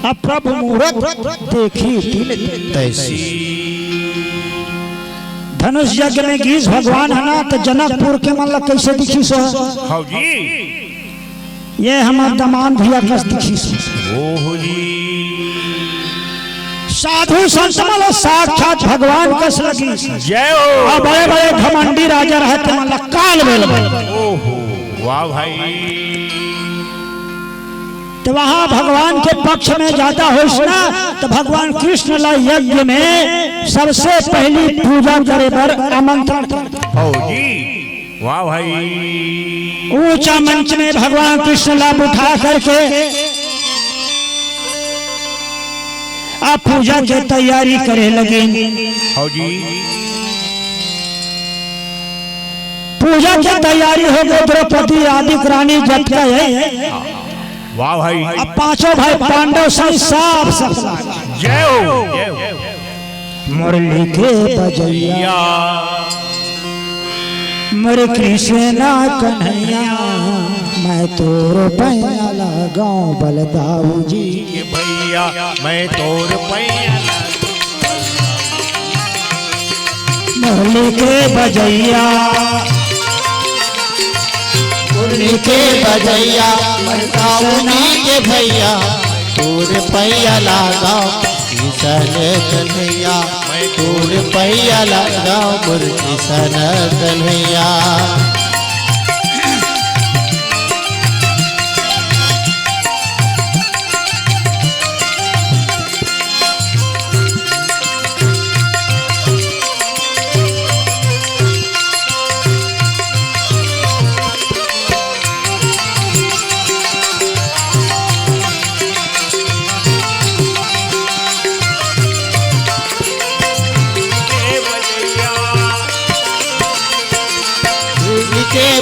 अब प्रभु मूरत देखी तैसी। धनुष यज्ञ में गीस भगवान है ना तो जनकपुर के मन कैसे दिखी सो। हाँ जी। ये हमार दमान भैया कस दिखी ओहो जी साधु संत मतलब साक्षात भगवान कस लगी। जय हो। और बड़े बड़े घमंडी राजा रहते मतलब काल बेल। ओहो वाह भाई। तो वहां भगवान के पक्ष में जाता हो ना तो भगवान कृष्ण ला यज्ञ में सबसे पहली पूजा करे पर आमंत्रण ओ जी वाह भाई। ऊंचा मंच में भगवान कृष्ण लाभ उठा करके आप पूजा की तैयारी करे लगे। हो जी पूजा की तैयारी हो गई। द्रौपदी आदि रानी जब का है। वाह भाई। अब पांचों भाई पांडव सही साफ सकला। जय हो। मुरली के बजैया मोर कृष्णा कन्हैया मैं तोर पैया लगाऊं बलदाऊ जी भैया मैं तोर पैया मुरली के बजैया मुरली के बजैया मरकाउनी के भैया तोर पैया लगाओ किशन कन्हैया मैं तोर पैया लगाओ मोर किशन कन्हैया।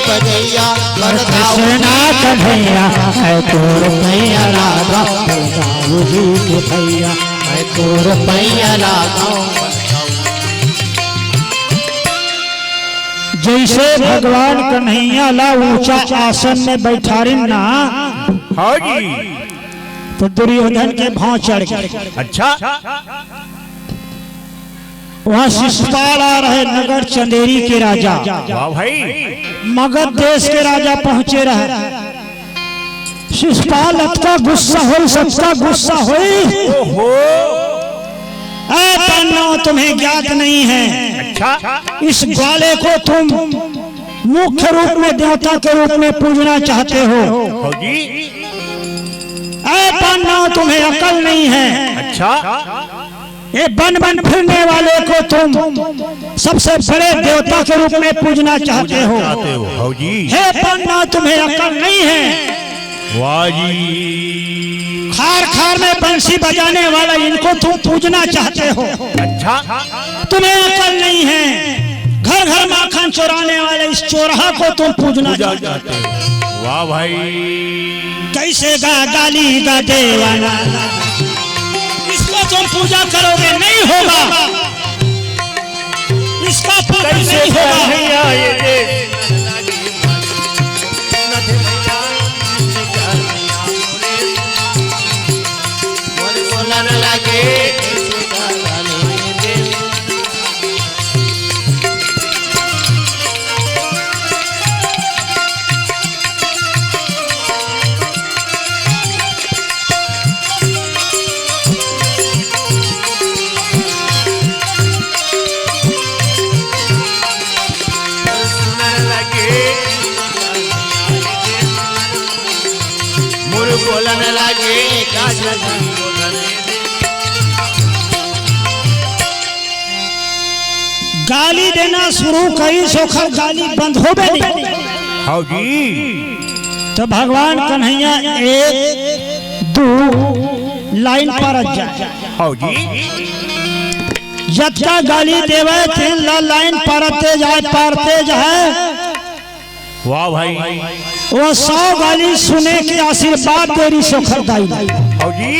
बजैया कृष्णा कन्हैया मैं तोर पैया लगाऊं बलदाऊ जी के भैया मैं तोर पैया लगाऊं। जैसे भगवान कन्हैया ला ऊंचा आसन में बैठारी ना हाँ जी तो दुर्योधन के भाव चढ़ गए। अच्छा वहाँ शिशुपाल आ रहे नगर चंदेरी के राजा। वाह भाई। मगध देश के राजा पहुंचे रहे। शिशुपाल अतका गुस्सा हो सबका गुस्सा हो। ओहो तुम्हें ज्ञात नहीं है। अच्छा इस ग्वाले को तुम मुख्य रूप में देवता के रूप में पूजना चाहते हो। हो जी तुम्हें अकल नहीं है। अच्छा ये बन बन फिरने वाले को तुम सबसे बड़े देवता के रूप में पूजना चाहते हो। हो जी हे पन्ना तुम्हें अकल नहीं है। वाह जी। खार खार में बंसी बजाने वाला इनको तुम पूजना चाहते हो। अच्छा तुम्हें अकल नहीं है। घर घर माखन चुराने वाले इस चोरहा को तुम पूजना चाहते हो। वाह भाई। कैसे गाली गा देवाना इसको तुम पूजा करोगे नहीं होगा। इसका पूजा नहीं होगा। बोलन लगे गाली देना शुरू करी सोखर गाली बंद हो गई। हाँ जी तो भगवान कन्हैया एक दो लाइन पर जाए। हाँ जी जब का गाली देवे तीन लाइन परते जाए पारते जाए। वाह भाई। वो 100 गाली सुने के आशीर्वाद तेरी सोखर दाई। हाँ जी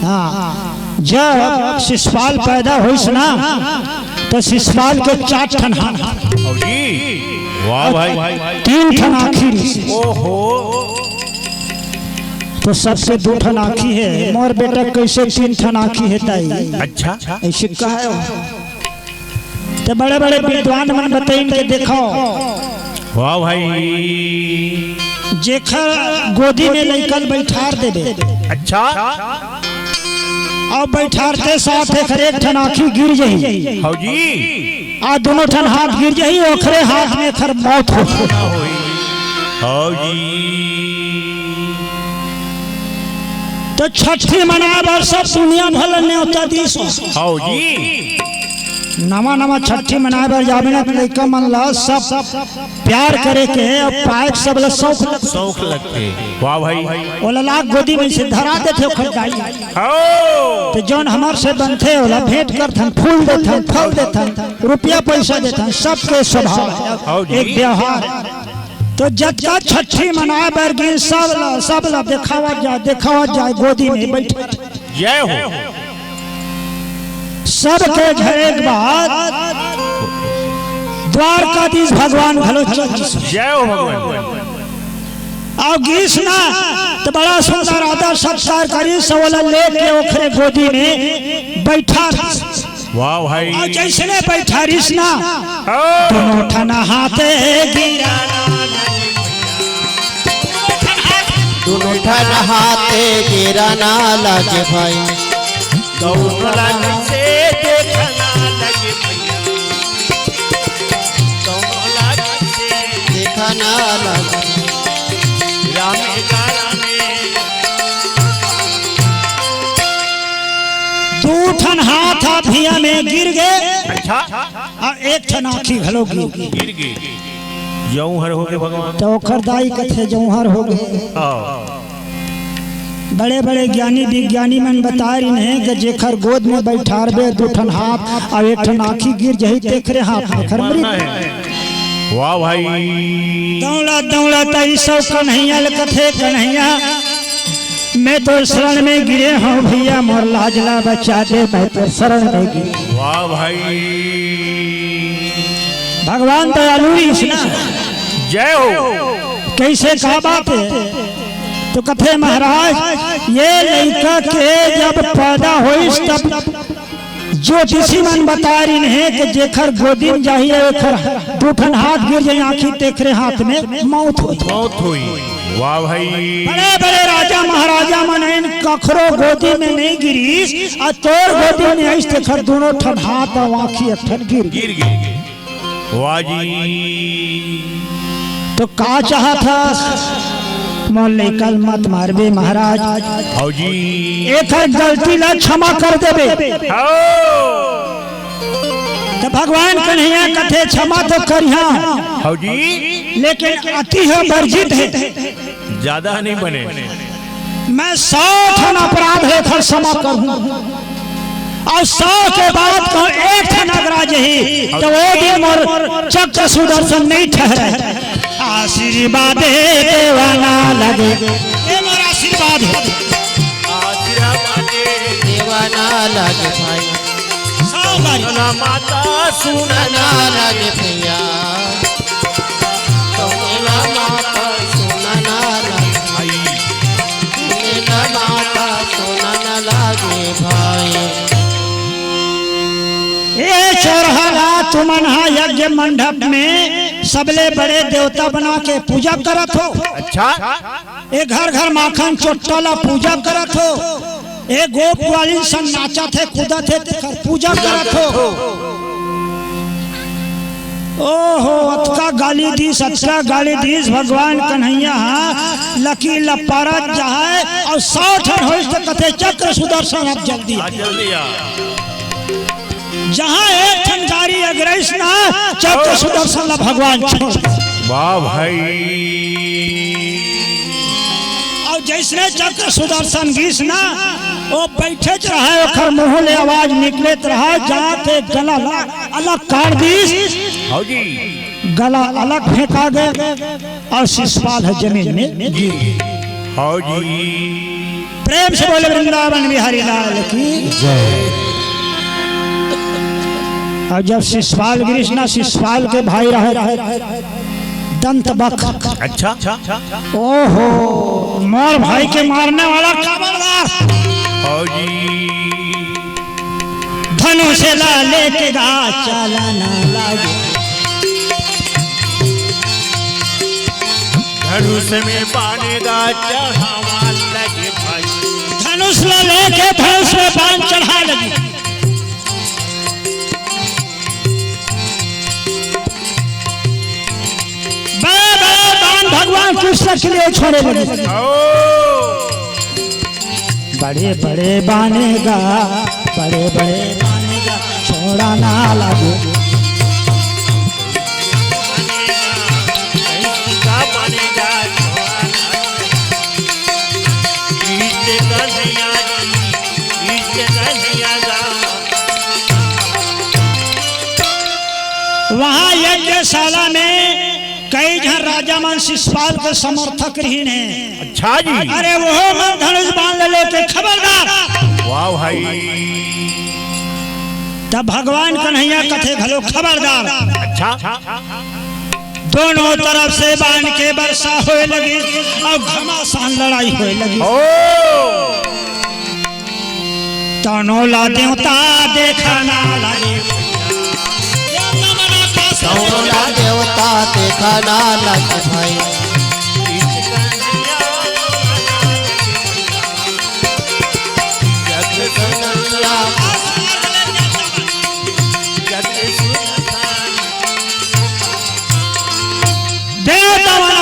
हाँ जब शिशुपाल पैदा हुई ना तो शिशुपाल के 4 ठन हाथ। हाँ जी वाह भाई। 3 ठन आखिर। ओहो तो सबसे 2 ठन आखी है। मोर बेटा कैसे 3 ठन आखी है ताई। अच्छा ऐसे कहा है। तो बड़े बड़े विद्वान मन बताइन के देखो वाह भाई। जेखर गोदी में लइकन बैठार देबे अच्छा और बैठारते साथ एक ठन आँखी गिर जाही हाँ जी। आ दोनों ठन हाथ गिर जाही ओखरे हाथ में खर मौत हो हाँ जी। तो छठी मनाबर सब दुनिया भर न्योता दीस हाँ जी। नवा नवा छठी मनाबर जाबे ना लइका मन ला सब प्यार करे के और पाए सब ला शौक लगते। वाह भाई। ओला लाख गोदी में से धरा देते ओखर गाई हाँ। तो जौन हमार से बनते ओला भेंट करथन फूल देथन फल देथन रुपया पैसा देथन सबके स्वभाव है एक व्यवहार। तो जतका छठी मनाए बर गिन सब ला दिखावा जाए गोदी में बैठे जय हो। सबके घरे के बाद द्वारकाधीश भगवान भलो चल जय हो भगवान। और गीस ना तो बड़ा सुंदर आदर सत्कार करी सवाल लेके ओखरे गोदी में बैठा। वाह भाई। और जैसे बैठा रिस ना दोनों ठना हाथे गिरा दोनों ठन हाथे गिरा ना लगे भाई दोनों से देखना लगे भैया दोनों से देखना लगे रामे रामे। दो ठन हाथ हाथिया में गिर गए अच्छा और एक ठन आँखी घलो गिर गिर गई जौहर हो गए भगवान। तो ओखर दाई कथे जौहर हो गए। बड़े बड़े ज्ञानी विज्ञानी मन बता रही हैं कि जेखर गोद में बैठारबे दो ठन हाथ और एक ठन आँखी गिर जाही तेखरे हाथ में खर मरी। वाह भाई। दौड़ा दौड़ा तई सब कन्हैया कथे कन्हैया मैं तो शरण में गिरे हूँ भैया मोर लाजला बचा दे मैं तो शरण में गिरे। वाह भाई। भगवान दयालु जय हो। कैसे कहा बात है तो कथे महाराज ये लड़का के जब पैदा हुई तब ज्योतिषी मन बता रही है कि जेखर गोदी में जाहिए दो ठन हाथ गिर जाए आँखी तेखरे हाथ में मौत हुई। वाह भाई। बड़े बड़े राजा महाराजा मन कखरो गोदी में नहीं गिरी और तोर गोदी में आई तेखर दोनों ठन हाथ और आँखी एक ठन गिर गई। वाह जी। तो का चाहा था मोल कल मत मारबे महाराज हाँ जी। एक गलती ला क्षमा कर देबे तो भगवान कन्हैया कथे क्षमा तो करिया हाँ जी लेकिन अति है वर्जित है ज्यादा नहीं बने। मैं 100 ठन अपराध है फिर क्षमा करूं और 100 के बाद को एक ठन अगराज ही तो वो भी मोर चक्र सुदर्शन नहीं ठहरे। आशीर्वाद देवाना लगे ये मेरा आशीर्वाद है देवाना लगे भाई सुना माता सुनना लगे भैया सुनना माता सुनना लगे भाई माता सुनना लगे भाई। ये चौरहा तुमन यज्ञ मंडप में सबले बड़े देवता बना के पूजा करत हो। अच्छा। एक घर घर माखन चोट्टाला पूजा करत हो। एक गोप वाली सन नाचा थे कूदा थे पूजा करत हो। ओहो अतका गाली दीस भगवान कन्हैया लकी लपारत जाए और 100 ठन हो कथे चक्र सुदर्शन अब जल्दी जहाँ एक ठन गाड़ी अग्रैस ना चक्र सुदर्शन ला भगवान छोड़। वाह भाई। और जैसे चक्र सुदर्शन गीस ना वो बैठे रहा ओखर मुँह ले आवाज निकलत रहा जाते गला अलग काट दीस गला अलग फेंका गए और शिशुपाल है जमीन में गिर। हाँ जी। प्रेम से बोले वृंदावन बिहारी लाल की जय। और जब शिशुपाल गिरीश ना शिशुपाल के भाई रहे दंत बक। अच्छा। ओहो मोर भाई के मारने वाला खबरदार धनुष ला लेके गा चलाना लागे धनुष में बानेगा चढ़ावा लगे भाई। धनुष लेके धनुष में बाण चढ़ा लगी। बड़े बड़े बाण भगवान कृष्ण के लिए छोड़े लगे। बड़े बड़े बानेगा, बड़े बड़े बानेगा, छोड़ा ना लगे। वहाँ यज्ञशाला में कई जन राजा मन शिषपाल के समर्थक रही हैं। अच्छा जी। अरे वो मन धनुष बाण लेके खबरदार। वाह भाई। तब भगवान कन्हैया कथे घलो खबरदार। अच्छा। दोनों तरफ से बाण के वर्षा होए लगी और घमासान लड़ाई होए लगी। दोनों ला देवता देखा ना लगे। दोनों देवता देखा ना लगे भाई।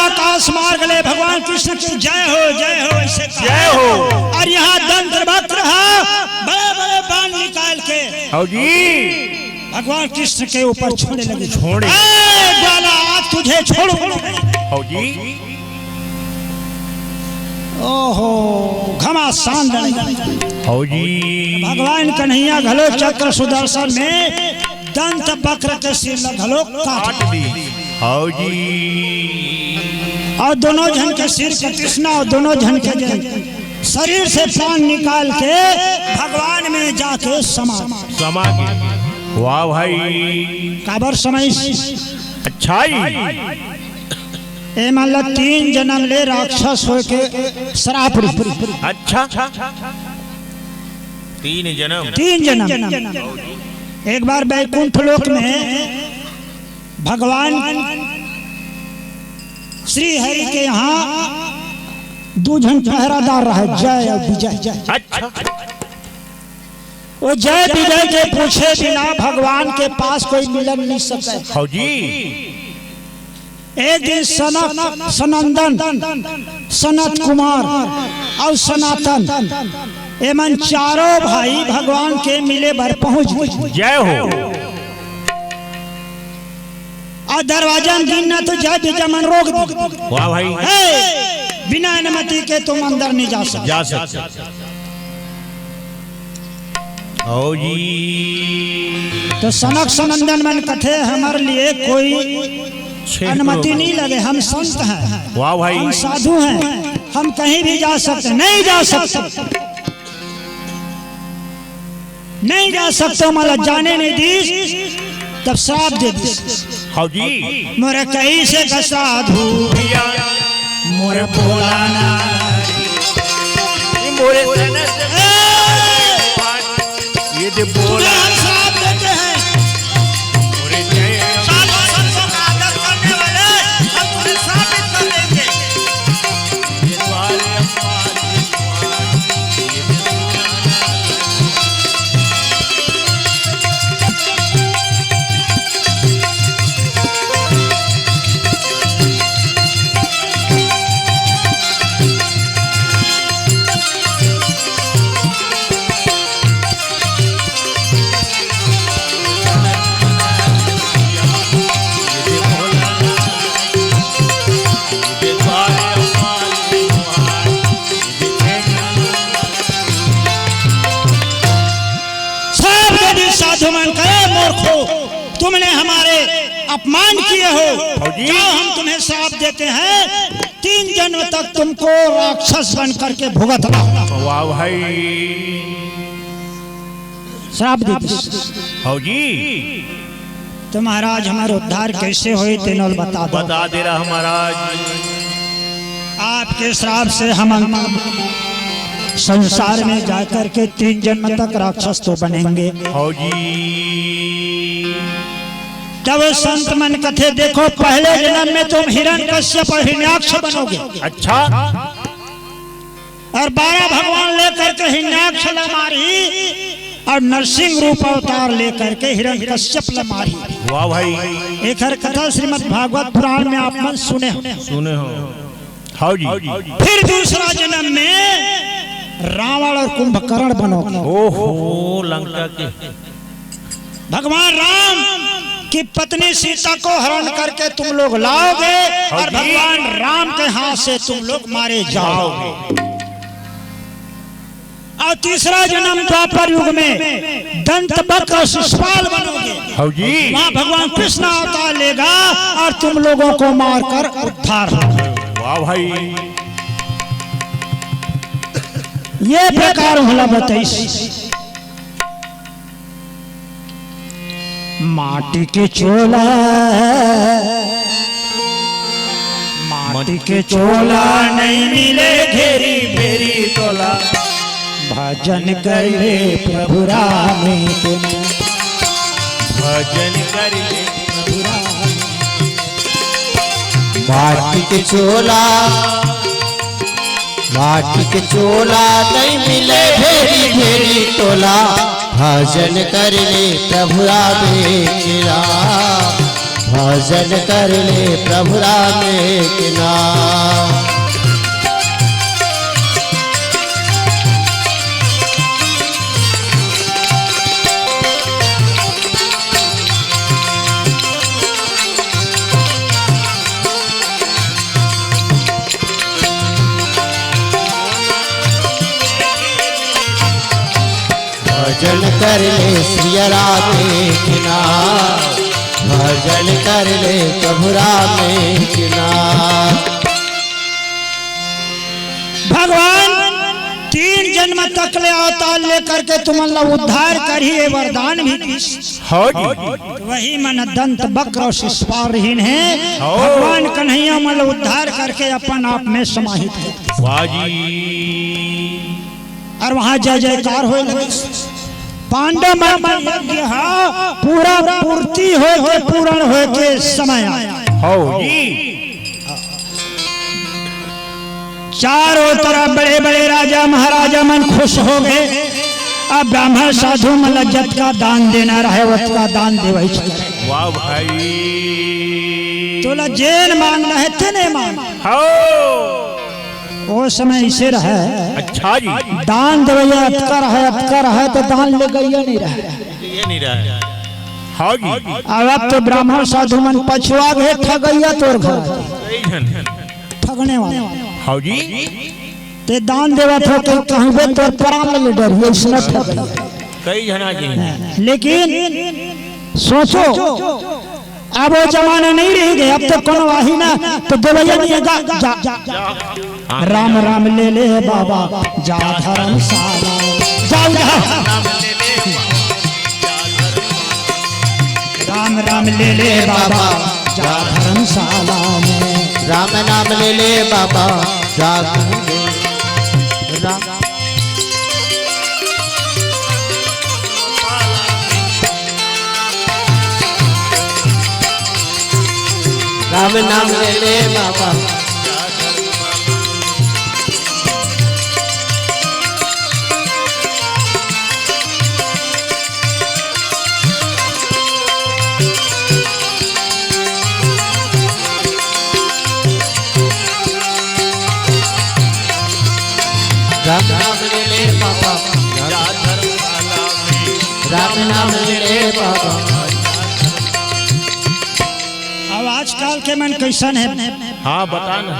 आकाश मार्ग ले भगवान कृष्ण की जय हो, जय हो, ऐसे जय हो। और यहाँ दंत्र वक्र बड़े बड़े बाण निकाल के जी भगवान कृष्ण के ऊपर छोड़ने लगे। छोड़े ग्वाला आज तुझे छोड़ो। जी। ओहो घमासान लड़ाई। जी। भगवान कन्हैया घलो चक्र सुदर्शन में दंत वक्र के सिर घलो काट दी। जी। और दोनों जन के सिर का कृष्णा और दोनों जन के शरीर से प्राण निकाल के भगवान में जाके समा गए। वाह भाई। काबर समय। अच्छा ए मान 3 जन्म ले राक्षस हो के श्राप। अच्छा। 3 जन्म। एक बार बैकुंठ लोक में भगवान श्री हरि के यहाँ 2 जन पहरादार रहे, जय और विजय। अच्छा। वो जय विजय के पूछे बिना भगवान के पास कोई मिलन नहीं सके। जी। एक दिन सनंदन, सनत कुमार और सनातन एमन चारों भाई भगवान के मिले भर पहुंच गए। जय हो। और दरवाजा गिनना तो जय विजय मन रोक दी। वाह भाई। बिना अनुमति के तुम अंदर नहीं जा सकते। जी। तो सनक सनंदन मन कथे हमारे लिए कोई अनुमति नहीं लगे। हम संत हैं, वाह भाई। हम साधु हैं, हम कहीं भी जा सकते। नहीं जा सकते, नहीं जा सकते। मतलब जाने नहीं दी। तब श्राप दे दी। जी। मोरे कहीं से का साधु मोरे बोलाना मोरे ये जो बोला हम श्राप देते हैं। मोरे जय संतों का आदर करने वाले हम तुम्हें साबित कर देंगे। ये द्वारे तुमने हमारे अपमान किए हो, जो हम तुम्हें श्राप देते हैं 3 जन्म तक तुमको राक्षस बन करके भुगतना। वाह भाई। श्राप दे जी। तो महाराज हमारा उद्धार कैसे हुए तेनोल बता दे रहा महाराज। आपके श्राप से हम संसार में जाकर के 3 जन्म तक राक्षस तो बनेंगे। जी। तब संत मन कथे देखो पहले जन्म में तुम हिरण्यकश्यप और हिरण्याक्ष बनोगे, अच्छा और 12 भगवान लेकर के हिरण्याक्ष ला मारी और नरसिंह रूप अवतार लेकर के हिरण्यकश्यप ला मारी। वाह भाई, एक हर कथा श्रीमद् भागवत पुराण में आप मन सुने हो। सुने हो। हाँ जी। फिर दूसरा जन्म में रावण और कुंभकर्ण बनोगे। ओहो, लंका के भगवान राम की पत्नी सीता को हरण करके तुम लोग लाओगे और भगवान राम के हाथ से तुम लोग मारे जाओगे। और तीसरा जन्म द्वापर युग में दंत बक्र और शिशुपाल बनोगे। हाँ जी। वहाँ भगवान कृष्ण अवतार लेगा और तुम लोगों को मारकर उद्धार होगा। वाह भाई, ये प्रकार होला बताइए। माटी के चोला, माटी के चोला नहीं मिले घेरी बेरी तोला, भजन कर ले प्रभु राम के, भजन कर ले प्रभु राम। माटी के चोला, माटी के चोला नहीं मिले भेरी भेरी तोला, भजन कर ले प्रभु राम के नाम, भजन कर ले प्रभु राम के नाम। भजन कर ले सिया राम के नाम, भजन कर ले प्रभु राम के नाम। भगवान 3 जन्म तक ले अवतार लेकर के तुम लोग उद्धार करिए, वरदान भी दी। हाँ जी। वही मन दंत बक्र और शिशुपालहीन है। भगवान कन्हैया मन उद्धार करके अपन आप में समाहित है। वाह जी। और वहाँ जय जयकार हो लगे। पांडव मन यज्ञ पूरा पूर्ति हो के पूर्ण हो के समय आया। हाँ जी। चारों तरफ बड़े बड़े राजा महाराजा मन खुश हो गए। अब ब्राह्मण साधु मन लज्जत का दान देना रहे, वत का दान देवई। वाह भाई, तोला जेन मांगना है तेने मांग। हाँ वो समय इसे रहे। अच्छा जी। दान देवैया अतकर है तो दान ले गैया नहीं रहे। ये नहीं रहा। हाँ जी। अब तो ब्राह्मण साधु मन पछुआ गए, ठगैया तोर घर ठगने वाले। हाँ जी। ते दान देवा तो कहबे तोर प्राण ले डर इसने ठग। कई जना जी। लेकिन सोचो अब वो जमाना नहीं रह गया। अब तो कौन वाही ना तो देवैया नहीं जा। राम राम ले ले बाबा जा धर्मशाला, जाओ राम राम ले ले बाबा जा धर्मशाला में, राम नाम ले ले बाबा जा राम, राम नाम ले ले बाबा। राम नाम ले ले बाबा, राम नाम ले ले बाबा। अब आजकल के मन कैसन है। हाँ बताना।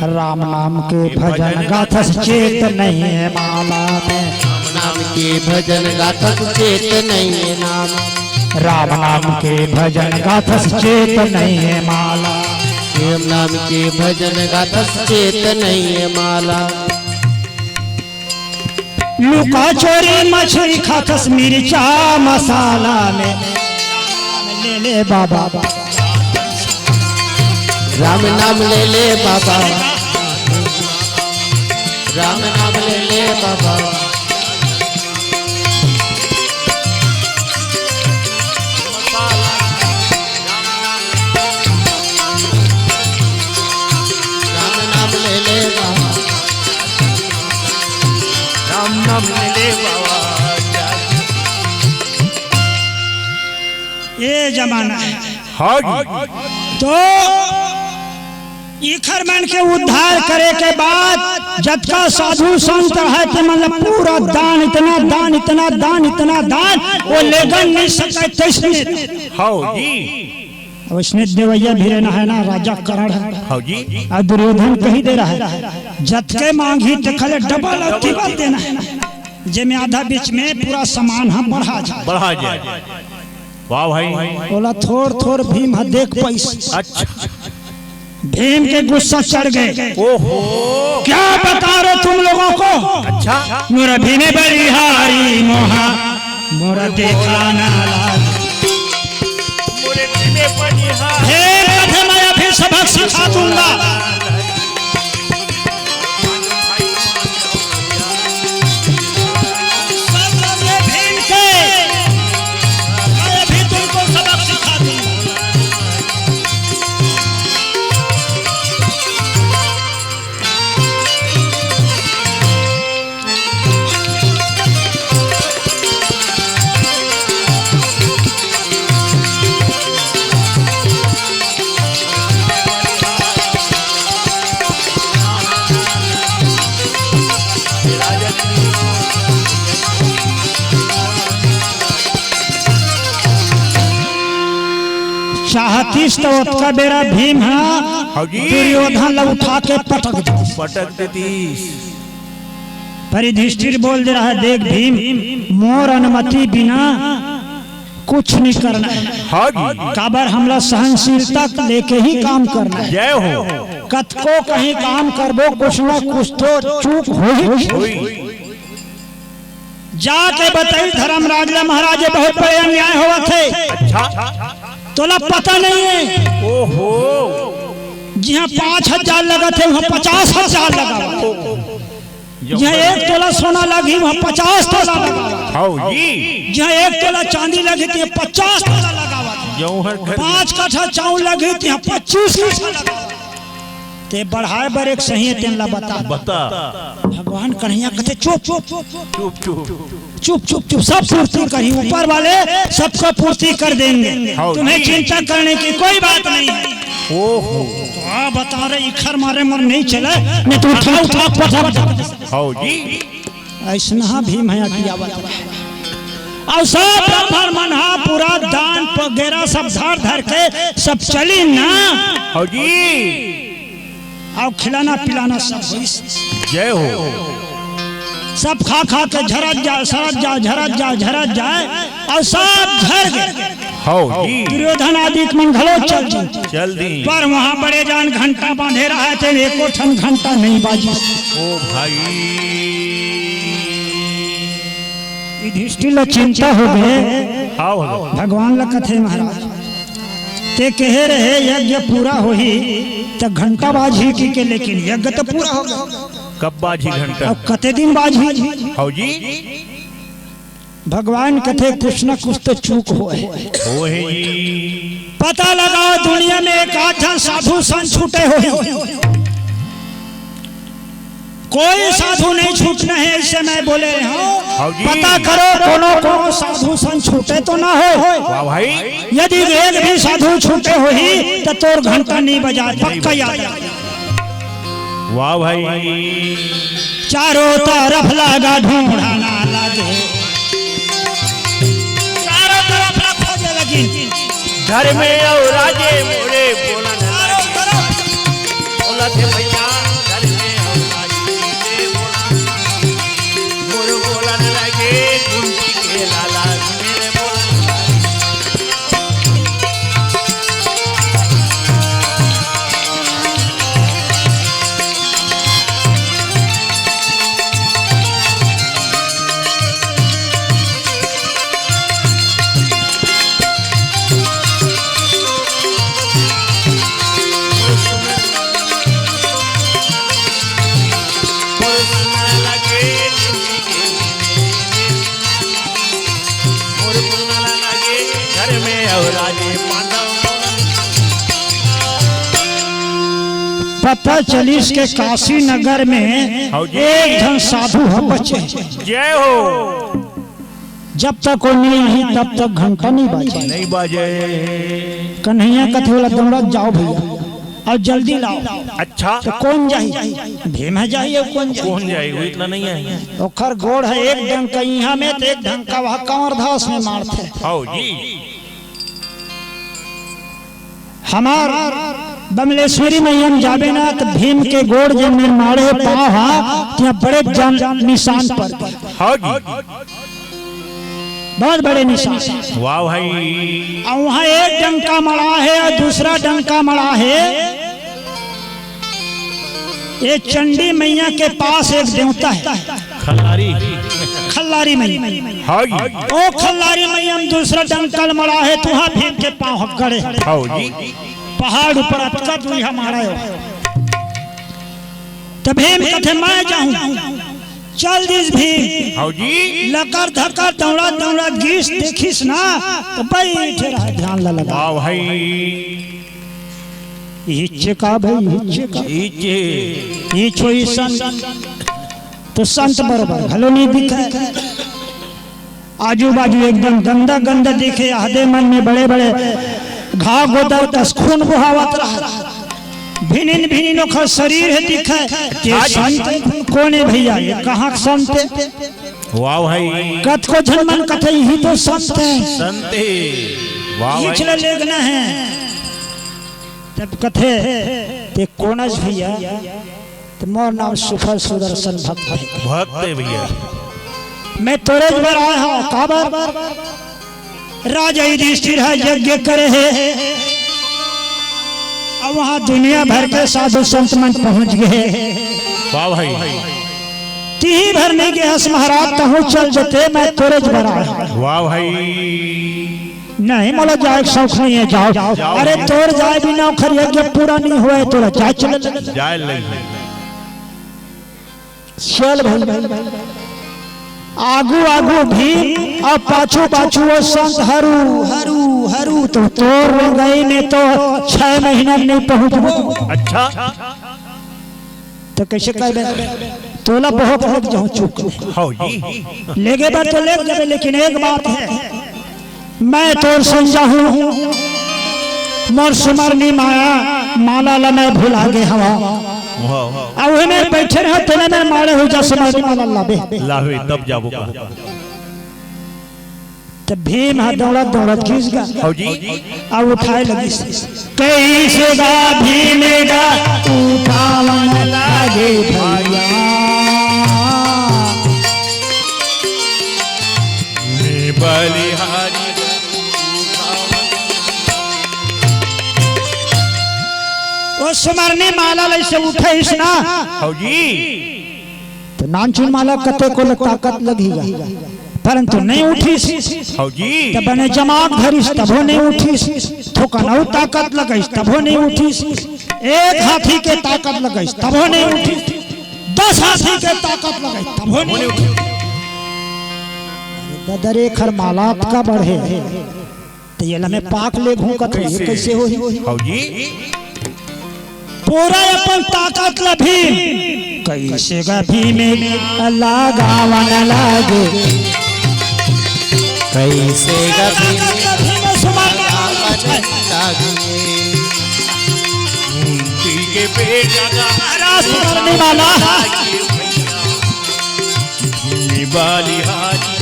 राम नाम के भजन गाथा चेत नहीं है माला में, राम नाम के भजन गाथा चेत नहीं है नाम, राम नाम के भजन गाथा चेत नहीं है माला, राम नाम के भजन गाथा चेत नहीं है माला। लुका चोरी मछली खाकस मिर्चा मसाला में, ले ले बाबा राम नाम ले ले बाबा, राम नाम ले ले बाबा। राम नाम ले बाबा ये जमाना है। हाँ जी तो इखर मन के उद्धार करे के बाद जब का साधु संत है तो मतलब पूरा दान इतना दान इतना दान इतना दान वो लेगन नहीं सके तैसने हाँ जी उसने देवैया भी रहना है ना राजा करण है। हाँ जी और दुर्योधन कही दे रहा है जत के मांगी तखले डबल और ट्रिपल देना है जे में आधा बीच में पूरा सामान हम बढ़ा जाए बढ़ा जाए। वाह भाई बोला थोड़ थोड़ भीम है देख पैसा। अच्छा भीम के गुस्सा चढ़ गए। ओहो क्या बता रहे तुम लोगों को? अच्छा मोरा भीमे बलिहारी मोहा मोरा देखा ना लाज। मोरे भीमे बलिहारी हे कथे मैं अभी सबक सिखा दूंगा। भीम के मैं अभी तुमको सबक सिखा दूंगा। चाहतीस तो उसका बेरा भीम है हाँ जी दुर्योधन ला उठा के पटक दो। पटक देती पर युधिष्ठिर बोल दे रहा है देख भीम मोर अनुमति बिना कुछ नहीं करना है। हाँ जी काबर हमला सहनशीलता लेके ही काम करना है। जय हो कत को कहीं काम करबो कुछ ना कुछ तो चूक हो ही। हुई जाके बताई धर्मराज ला महाराज बहुत बड़े अन्याय हुआ थे। अच्छा तोला पता नहीं है ओहो जहाँ 5,000 लगा थे वहाँ 50,000 लगा हुआ। जहाँ 1 तोला सोना लगी वहाँ 50 तोला लगा हुआ। हाँ जी जहाँ 1 तोला चांदी लगी थी 50 तोला लगा हुआ था। जौहर घर 5 कट्ठा चावल लगी थी 25 कट्ठा लगा हुआ। ते बढ़ाए बर एक सही है तेन ला बता बता भगवान कन्हैया कहते चुप चुप चुप चुप चुप चुप चुप सब पूर्ति करी ऊपर वाले सबको पूर्ति कर देंगे। हाँ तुम्हें जी। चिंता करने की कोई बात नहीं है। ओहो हाँ बता रहे इखर मारे मर नहीं चले नहीं तो उठा उठा पटा। हाँ जी ऐसा भीम है किया बता और सब ब्राह्मण मनहा पूरा दान वगैरह सब धर धर के सब चली ना। हाँ जी और खिलाना पिलाना सब हुई। जय हो सब खा खा के झरत जाए सरत जाए झरत जाए झरत जाए और सब झर गए। हाँ जी दुर्योधन आदि मन घलो चल दी चल दी पर वहाँ बड़े जान घंटा बांधे रहे थे एको ठन घंटा नहीं बाजी। ओ भाई युधिष्ठिर ला चिंता हो गए। हाँ भगवान ला कथे महाराज ते कहे रहे यज्ञ पूरा हो ही तो घंटा बाजी की के लेकिन यज्ञ तो पूरा हो गया। कब बाजी घंटा अब कते दिन बाजी हाँ जी भगवान कथे कुछ न कुछ तो चूक हो है। हो है जी पता लगाओ दुनिया में एक आधा साधु संत छूटे हो कोई साधु नहीं छूटना है ऐसे मैं बोले हाँ जी। पता करो कोनो साधु संत छूटे तो ना हो। वाह भाई यदि एक भी साधु छूटे हो ही तो तोर घंटा नहीं बजा पक्का याद रख। वाह भाई चारों तरफ लगा ढूंढना लगे चारों तरफ खोजे लगी घर में और राजे मोरे बोला चारों तरफ बोला थे भैया घर में और राजे मोरे बोला लगे कुंती के लाला मेरे बोला पता चलिस के काशी नगर में हाँ जी। एक धन साधु है बचे। जय हो। जब तक वो नहीं आई तब तक घंटा नहीं बजे। नहीं बाजे। कन्हैया कथे वाला दौड़ा जाओ भैया और जल्दी लाओ। अच्छा तो कौन जाई? भीम है जाइए। कौन जाई? कौन जाए? वो इतना नहीं है। ओखर गोड़ है एक ढंग का यहाँ में तो एक ढंग का वहाँ कंवर धास में मारते। आओ जी। हमार बमलेश्वरी मैयम जाबे ना तो भीम के गोड़ जब में मारे पाहा ત્યાં बड़े निशान पर हाँ जी। बहुत बड़े निशान। वाह भाई। और वहाँ एक डंका मड़ा है और दूसरा डंका मड़ा है। ये चंडी मैया के पास एक देवता है खल्लारी। खल्लारी मैया। हाँ जी। ओ खल्लारी मैया में दूसरा डंकल मड़ा है तो वहाँ भीम के पाँव गड़े। आओ जी। पहाड़ ऊपर अटकत हुई हमारा तो भीम कथे मैं जाऊं। चल दिस भीम। आओ जी। लकर धकर दौड़ा दौड़ा गीस देखिस ना तो बैठे रहा ध्यान लगा। वाह भाई। हिच्चे का भाई हिच्चे का इचे। ये छोई संत तो संत बरोबर भलो नहीं दिखे। आजू बाजू एकदम गंदा गंदा दिखे। आधे मन में बड़े बड़े घाव गोदर दस खून बुहावत रहा। भिनिन भिनिन ओखर शरीर है दिखे। ये संत कौन है भैया? ये कहाँ संत है? वाह भाई। कथ को झनमन कथे ही तो संत है। संते। वाह भाई। पिछले लेगना है तब कथे ते कोनस भैया तो मोर नाम सुफल सुदर्शन भक्त है। भक्त है भैया। मैं तोरे पर आया हूँ काबर राजा युधिष्ठिर है यज्ञ करे है। अब वहाँ दुनिया भर के साधु संत मन पहुँच गए। वाह भाई। ती भर नहीं गए हस महाराज तहु चल जते मैं तोरे पर आया हूँ। वाह भाई। नहीं मोला जाए शौक नहीं है जाओ। अरे तोर जाए बिना खर यज्ञ पूरा नहीं हुआ तोरा जाए चल। जाए लगी। चल भाई। आगू आगू भीम और पाछू पाछू वो संत हरू हरू हरू तो तोर गई में तो 6 महीना नहीं पहुंच। अच्छा। तो कैसे कह तोला बहुत लग जाऊं चुप। हाँ जी। लेगे बात तो ले जाए लेकिन एक बात है मैं तोर संजा हूँ। मोर सुमरनी माया माला ला मैं भुला गे हवा। अब में बैठे रहे तेने में मारे हो जा सुमरनी माला लाबे लावे तब जाबो का। तो भीम हाथ दौड़ा दौड़ा खींच गया। हाँ जी। अब उठाए लगी कैसे गा भीम गा उठावन लागे भैया। बलिहारी। वो सुमरनी माला ले से उठे इस ना। हाँ जी। तो नानचुन माला कते को ताकत लगेगा परंतु नहीं उठी। हाँ जी। तब बने जमात धरिस तबो नहीं उठी। थोकनऊ ताकत लगाइस तबो नहीं उठी। एक हाथी के ताकत लगाइस तबो नहीं उठी। 10 हाथी के ताकत लगाइस तबो नहीं उठी। ददरे खर मालात का बढ़े तो ये लमे पाक ले घूं का कैसे होही। हाँ जी। पूरा अपन ताकत लभी कैसे गा भीम अल्लाह गावन लागे। कैसे गभी के पेट सुमरनी माला बलिहारी।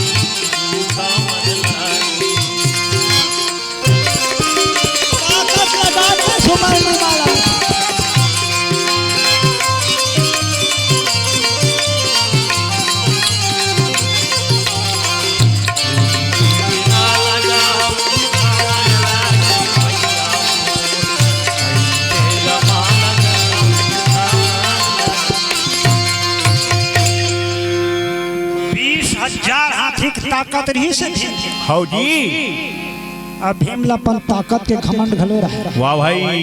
सुमरनी माला ताकत रही से हाँ जी। अब भीम लपन ताकत के घमंड घलो रहा। वाह भाई।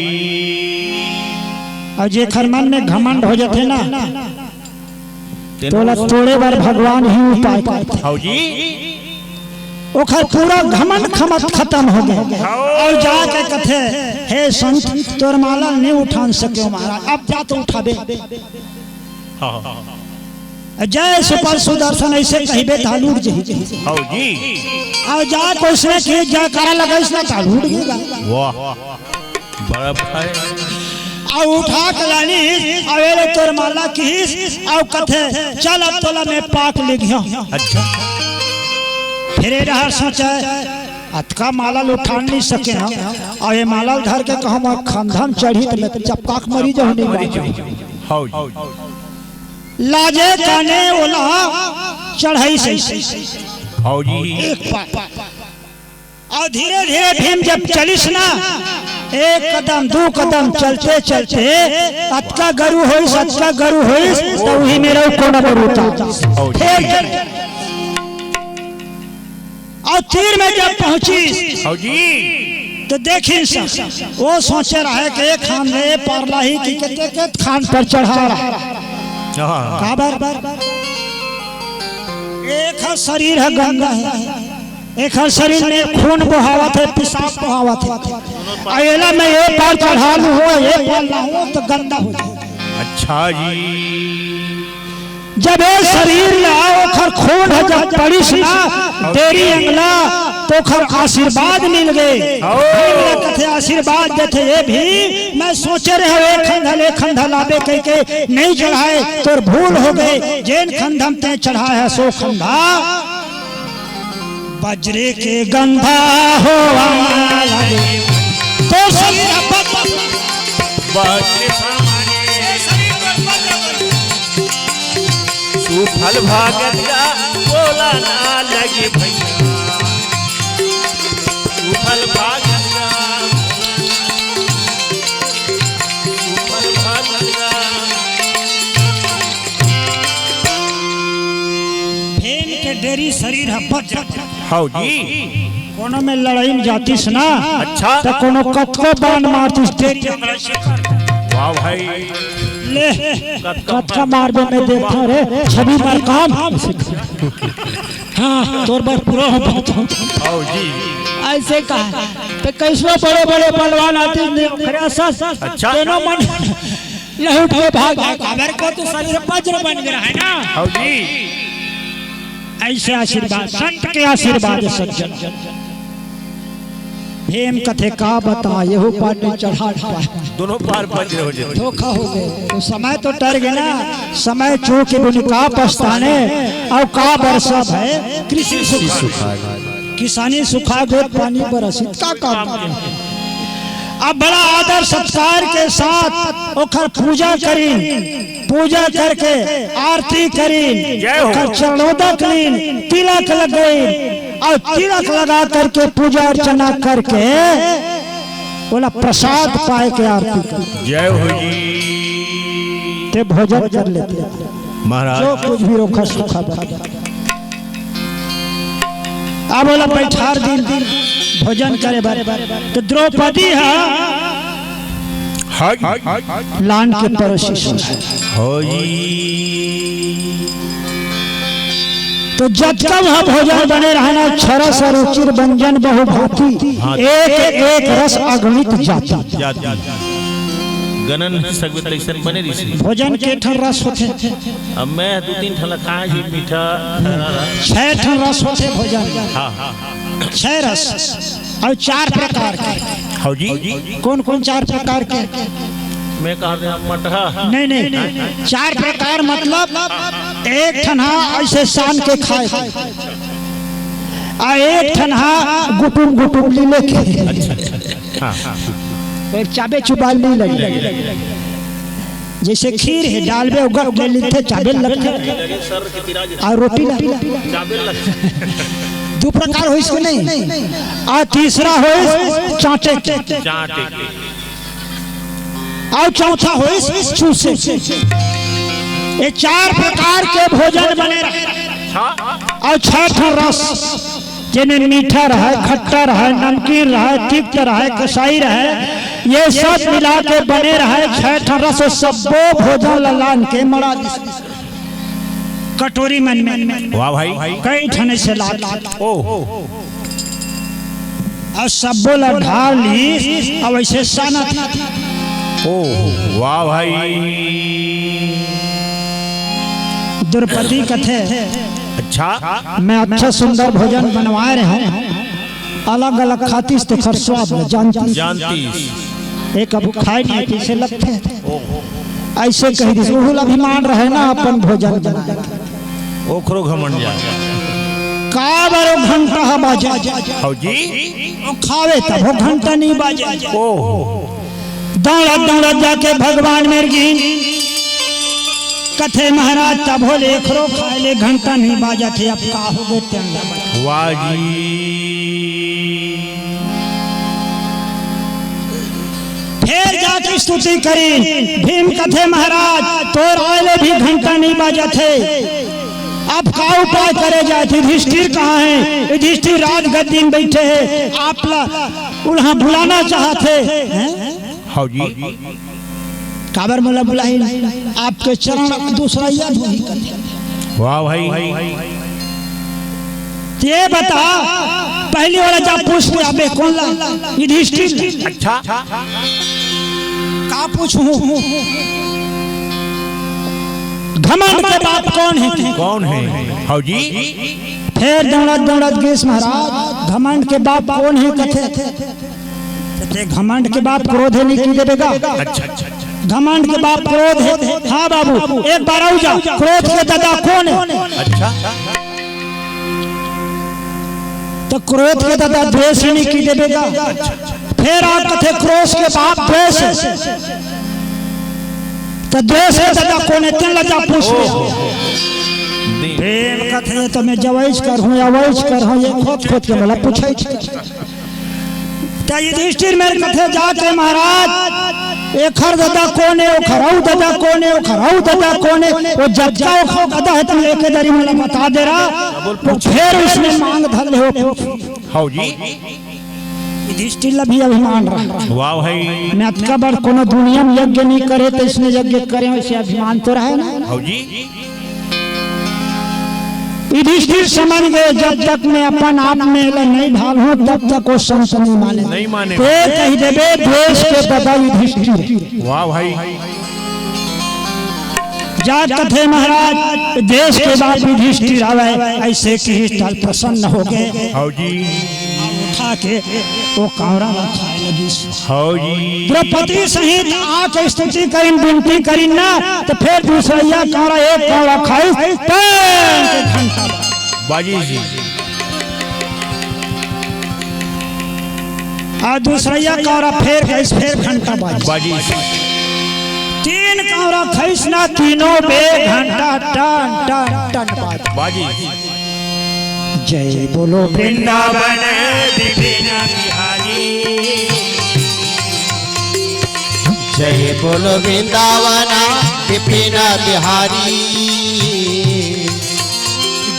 और जे खरमन में घमंड हो जाते ना तोला तोड़े बार भगवान ही उपाय करते। हाँ जी। ओखर पूरा घमंड खमत खत्म हो गया और जाके कथे हे संत तोर माला नहीं उठान सके महाराज अब जा तो उठाबे जय सुपर सुदर्शन ऐसे कहिबे तालूट जी हाउ जी और जा को उसने के जयकारा लगा इसने तालूट गया वाह बड़ा भाई और उठा के लानी अवेले तोर माला की और कथे चल अब तोला में पाक ले गया अच्छा फिर रहा सोचा अतका माला उठा नहीं सके हम और ये माला धर के कहम खंधम चढ़ी तो चपका के मरी जाओ नहीं हाउ जी लाजे काने ओला चढ़ाई से हाउ जी एक पाक और धीरे धीरे भीम जब चलिस ना एक कदम दो कदम चलते चलते अतका गरु होइस तो वही मेरा कोना पर उतार और तीर में जब पहुंची हाउ जी तो देखी वो सोचे रहा कि एक खान ने पारला ही की के खान पर चढ़ा रहा काबर एक शरीर है गंगा है एक शरीर में खून बहावत है पेशाब बहावत है अयला में ये पार चढ़ा लूं हो ये पार ना हो तो गंदा हो जाए अच्छा जी जब ये शरीर लाओ खर खून है जब पड़िस ना तेरी अंगला तो खर आशीर्वाद मिल गए कथे आशीर्वाद देते ये भी मैं सोचे रहे खंधा लाबे कह के नहीं चढ़ाए तो भूल हो गए जैन खंधम ते चढ़ाया है सो खंधा बजरे के गंधा हो तो सुफल भागतिया बोला ना लगे भैया सुफल भागतिया सुफल भागतिया भेन के डेरी शरीर है बज हाउ जी कोनो में लड़ाई में जातीस ना अच्छा तो कोनो कतको बाण मारतीस डेरी वाह भाई ले कतका मारबे में देखता रे छवि मार काम हां तोर बार पूरा हो हाउ जी ऐसे कहा तो कैसो बड़े बड़े पहलवान आते हैं अच्छा दोनों मन लहूट के भाग खबर को तो शरीर वज्र बन गया है ना हाउ जी ऐसे आशीर्वाद संत के आशीर्वाद सज्जन भीम कथे का बता यहू पार नहीं चढ़ा दोनों पार वज्र हो जाते धोखा हो गए तो समय तो डर गया ना समय चूके बुनी का पछताने और का बरसा है कृषि सुखा किसानी सुखा गए पानी बरसित का काम अब बड़ा आदर सत्कार के साथ ओखर पूजा करी पूजा करके आरती करी ओखर चरणोदक ली तिलक लग गई और तिलक लगा करके पूजा अर्चना करके बोला प्रसाद पाए के आरती कर जय हो जी ते भोजन कर लेते महाराज जो कुछ भी रोखा सुखा अब बोला बैठार दिन भोजन करे बारे तो द्रौपदी है लान के पड़ोसी हो जी तो जब तक वह भोजन बने रहना क्षरस रुचिर व्यंजन बहुभांति एक एक रस अगणित जाति गणन सकबे तैसन बने रही भोजन के ठन रस होते अब मैं दो तीन ठन खा जी मीठा 6 ठन रस होते भोजन हां 6 रस और 4 प्रकार के हाउ जी कौन कौन 4 प्रकार के मैं कहा दे मटहा नहीं 4 प्रकार मतलब एक ठनहा ऐसे शान के खाए आ एक ठनहा गुटुम लीले के हां एक चाबे चुबाल नहीं लगे जैसे खीर है डालबे उगर ले लेते चाबे लगते और रोटी दो प्रकार हो इसको नहीं और तीसरा हो चाटे और चौथा हो चूसे ये 4 प्रकार के भोजन बने और 6 रस जिन्हें मीठा रहा खट्टा रहा नमकीन रहा तिक्त रहा कसाई रहा ये सब मिला के बने रहे 6 रस सबो भोजन ललान के मरा कटोरी मन में वाह भाई कई ठने से लात ओ और सब बोला ढाल ली अब ऐसे साना ओ वाह भाई द्रौपदी कथे अच्छा मैं अच्छा सुंदर भोजन बनवा रहे हूँ अलग अलग खाती तो खरसवाब जानती एक अब खाए नहीं पीछे लगते ऐसे कह दी अभिमान रहे ना अपन भोजन बनाए ओखरो घमंड जा का बारो घंटा बाजा हौ जी खावे तब वो घंटा नहीं बाजे ओ दौड़त दौड़त जाके भगवान मेरे गिन कथे महाराज तब बोले खरो खाए ले घंटा नहीं बाजा थे अब का हो गए वाह जी फिर जाके स्तुति करी भीम कथे महाराज तो आए भी घंटा नहीं बाजा थे आप का उपाय करे जाते युधिष्ठिर कहाँ है युधिष्ठिर राज गद्दी में बैठे हैं आप उन्हें बुलाना चाहते हैं हौ जी काबर मोला बुलाई आपके चरण दूसरा याद वही कर वाह भाई ये बता पहली वाला जब पूछ अबे कौन ला युधिष्ठिर अच्छा का पूछूं घमंड के बाप कौन है हौ जी फिर दौड़त दौड़त गीस महाराज घमंड के बाप कौन है कथे घमंड के बाप क्रोध है नहीं की देगा अच्छा घमंड के बाप क्रोध है हाँ बाबू एक बार आओ जा क्रोध के दादा कौन है अच्छा तो क्रोध के दादा द्वेष ही नहीं की देगा फिर आप कथे क्रोध के बाप द्वेष तो द्वेष है दादा कौन है तीन लजा पूछ प्रेम कथे तो मैं जवाइज कर हूँ अवैज कर हूँ ये खोद खोद के मतलब पूछे तो युधिष्ठिर मेरे कथे जाके महाराज एक हर दादा कौन है खराऊ दादा कौन है खराऊ दादा कौन है वो जब का वो दादा है तुम लेके दरी में बता दे रहा तो फिर उसने मांग धर हो हौ जी युधिष्ठिर भी अभिमान रहा वाह भाई मैं का बार कोनो दुनिया में यज्ञ नहीं करे तो इसने यज्ञ करे वैसे अभिमान तो रहे ना हौ जी युधिष्ठिर समझ गए जब तक मैं अपन आप में नहीं ढाल हूँ तब तक वो संत नहीं माने कही देवे देश के दादा युधिष्ठिर वाह भाई जा कथे महाराज देश के बाद युधिष्ठिर आवे ऐसे की स्थल प्रसन्न हो गए हौ जी उठा के वो कावरा खाए लगी हौ जी द्रौपदी सहित आके स्तुति करी विनती करी ना तो फिर दूसरा कावरा एक कावरा खाई घंटा बाजी जी और दूसरा कावरा फिर घंटा बाजी तीन कावरा खैस ना तीनों बे घंटा टन टन टन बाजी जय बोलो वृंदावन विपिन बिहारी जय बोलो वृंदावन विपिन बिहारी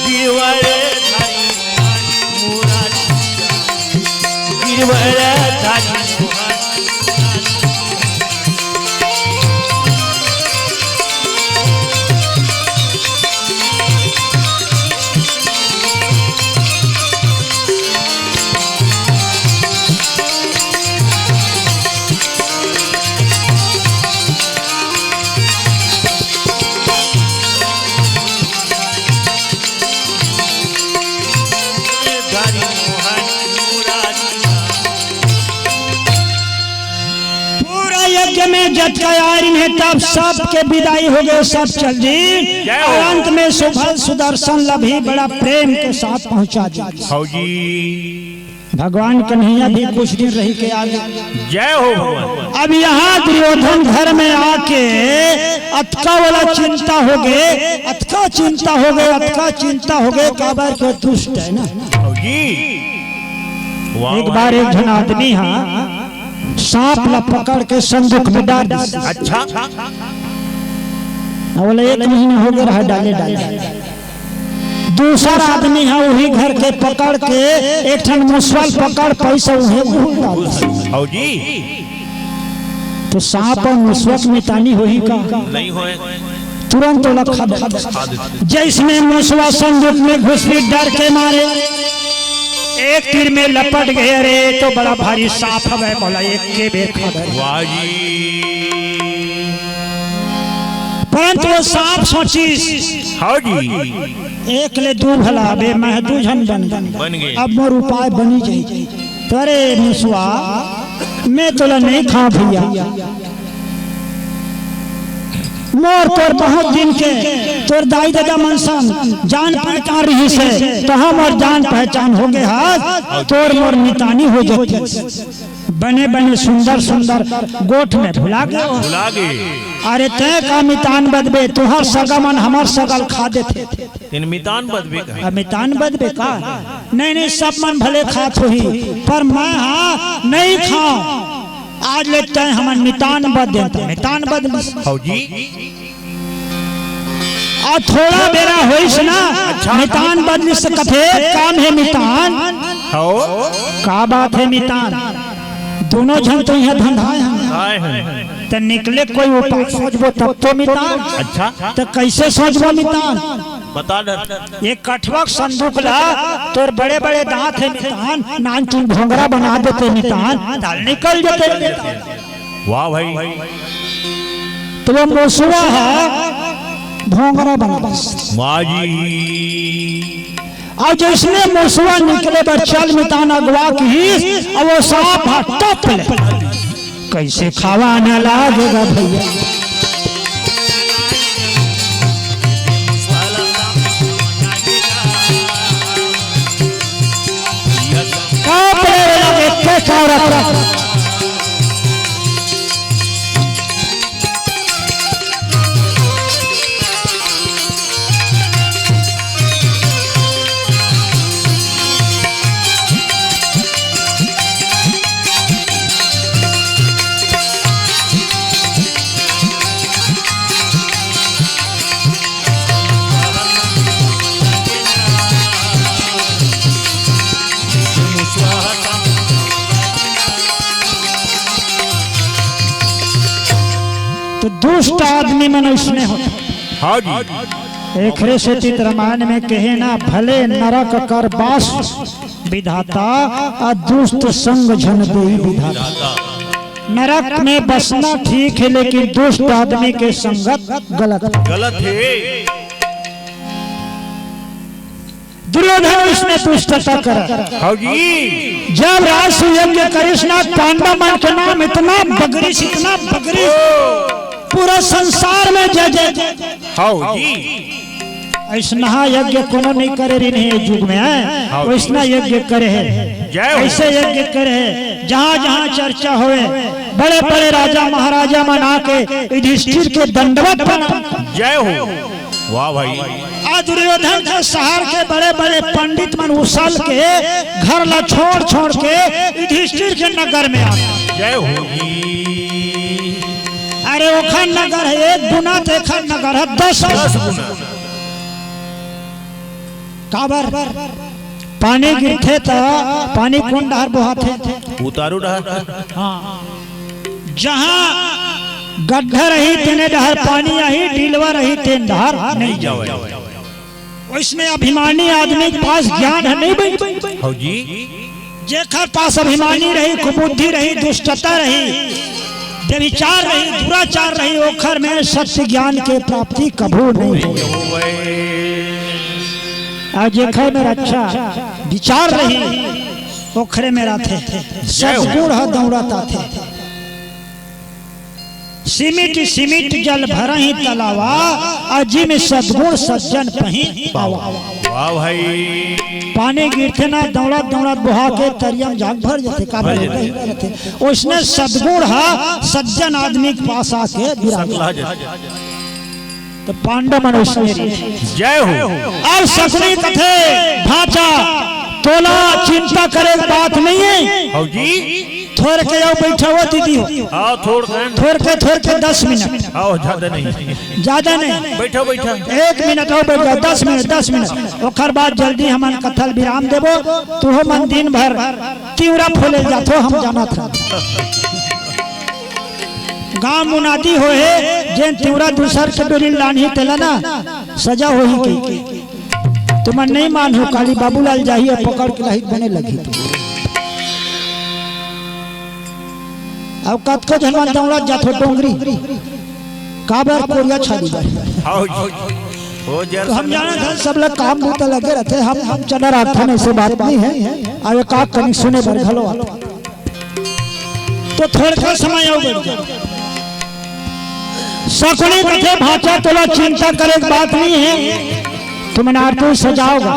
गिरवर धारी में जट का यारी है तब सबके विदाई हो गए सब चल दी और अंत में सुभल सुदर्शन लभी बड़ा प्रेम के साथ पहुंचा दी हौ जी भगवान कन्हैया भी कुछ दिन रही के आगे जय हो भगवान अब यहाँ दुर्योधन घर में आके अतका वाला चिंता हो गए अतका चिंता हो गए अतका चिंता हो गए काबर के दुष्ट है ना हौ जी एक बार एक जन आदमी सांप ला पकड़ के संदूक में डाल अच्छा बोले 1 महीना हो गया डाले डाले दूसरा आदमी है वही घर के पकड़ के एक ठन मुसवाल पकड़ पैसा उन्हें हौ जी तो सांप और मुसवक मितानी होही का नहीं होए तुरंत लखा जैसने मूसवा संदूक में घुसी डर के मारे एक तीर में लपट गए। अरे तो बड़ा भारी सांप है, बोला एक के बेर खबर। वाह जी। परंतु वो सांप सोची हाँ जी। एक ले दू भला बे मैं दू जन बन गए। अब मोर उपाय बनी जाई। तो अरे मूसवा मैं तोला नहीं खा भैया, मोर तोर बहुत दिन के तोर दाई दादा मनसन जान पहचान रही से तो हम और जान पहचान हो गए हाथ तोर मोर नितानी हो जाती। बने बने सुंदर सुंदर गोठ में भुला गए। अरे तय का मितान बदबे तुहर सगमन हमर सगल खा देते। इन मितान बदबे का मितान बदबे का नहीं सब मन भले खात हुई पर मैं हाँ नहीं खाऊं। आज लेते हैं हमारे मितान बद देते मितान बद जी। और थोड़ा बेरा होइस ना मितान बदली से कथे काम है मितान का बात है मितान दोनों जन तो यह धंधा है तो निकले कोई उपाय सोचबो तब तो मितान। अच्छा तो कैसे सोचबो मितान बता दे। ये कठवक संदूक ला तोर बड़े बड़े दांत है मितान नान तू भोंगरा बना देते मितान दाल निकल जाते। वाह भाई। तो वो मूसवा है भोंगरा बना। वाह जी। और जिसने मूसवा निकले पर चल मितान अगवा की और वो सांप टप ले कैसे खावा न लागेगा भैया। तो दुष्ट आदमी मनुष्य होता। हाँ जी। एक से चित रामायण में कहे ना भले नरक कर बास विधाता और दुष्ट संग झन देई विधाता। नरक में बसना ठीक है लेकिन दुष्ट आदमी के संगत गलत है। दुर्योधन इसमें दुष्टता कर। हाँ जी। जब राज यज्ञ कृष्णा पांडव मन के नाम इतना बगरिश पूरा संसार में जय जय। हाँ जी। ऐसा यज्ञ कोनो नहीं करे रे युग में है वैसा यज्ञ करे है ऐसे यज्ञ करे है जहाँ जहाँ चर्चा होए बड़े बड़े राजा महाराजा मना के युधिष्ठिर के दंडवत बना जय हो। वाह भाई। दुर्योधन के शहर के बड़े बड़े पंडित मन उछल के घर ला छोड़ के युधिष्ठिर के नगर में आ जय हो। अरे ओखन नगर है एक गुना देखन नगर है 10 गुना। काबर पानी गिरते तो पानी कौन डहर बहाते उतारू डहर। हाँ जहाँ गड्ढा रही तेने डहर पानी आई डीलवा रही तेन डहर नहीं जावे। इसमें अभिमानी आदमी के पास ज्ञान है नहीं भाई। हाँ जी। जेकर पास अभिमानी रही कुबुद्धि रही दुष्टता रही व्यभिचार रही दुराचार रही ओखर में सत्य ज्ञान के प्राप्ति कभू नहीं हो। आज जेकर में अच्छा विचार रही ओखरे में रहते सदगुण है दौड़ता थे। सिमिट जल भर ही तलावा अजी में सदगुण सज्जन पही पावा। वाह भाई। पानी गिरते ना दौड़त बुहा के तरियम जाग भर जाते का रहते उसने सदगुण है सज्जन आदमी के पास आके गिरा तो पांडव मनुष्य जय हो। और सकुनी कथे ढांचा तोला चिंता करे बात नहीं है। हाँ जी। थोड़ के आओ बैठा हुआ दीदी हो। हाँ थोड़ के 10 मिनट। हाँ ज्यादा नहीं बैठो 1 मिनट हो बैठो 10 मिनट ओकर बाद जल्दी हमन कथल विराम देबो तू हो मन दिन भर तिवरा फूले जातो हम जाना था। गांव मुनादी होए जेन तिवरा दूसर के डोरी लानी तेला ना सजा होही की तुम नहीं मानो काली बाबूलाल जाही पकड़ के लाही बने लगी अब कत को झलवा दौड़ा जाथो डोंगरी काबर कोरिया छाड़ी तो हम जाना था सब लोग काम बूता लगे रहते हम चला रहा था ऐसे बात नहीं है आगे का कहीं सुने भर घलो तो थोड़ा समय हो गया सकुनी कथे भाषा तोला चिंता करे बात नहीं है तुम नारतू सजाओगा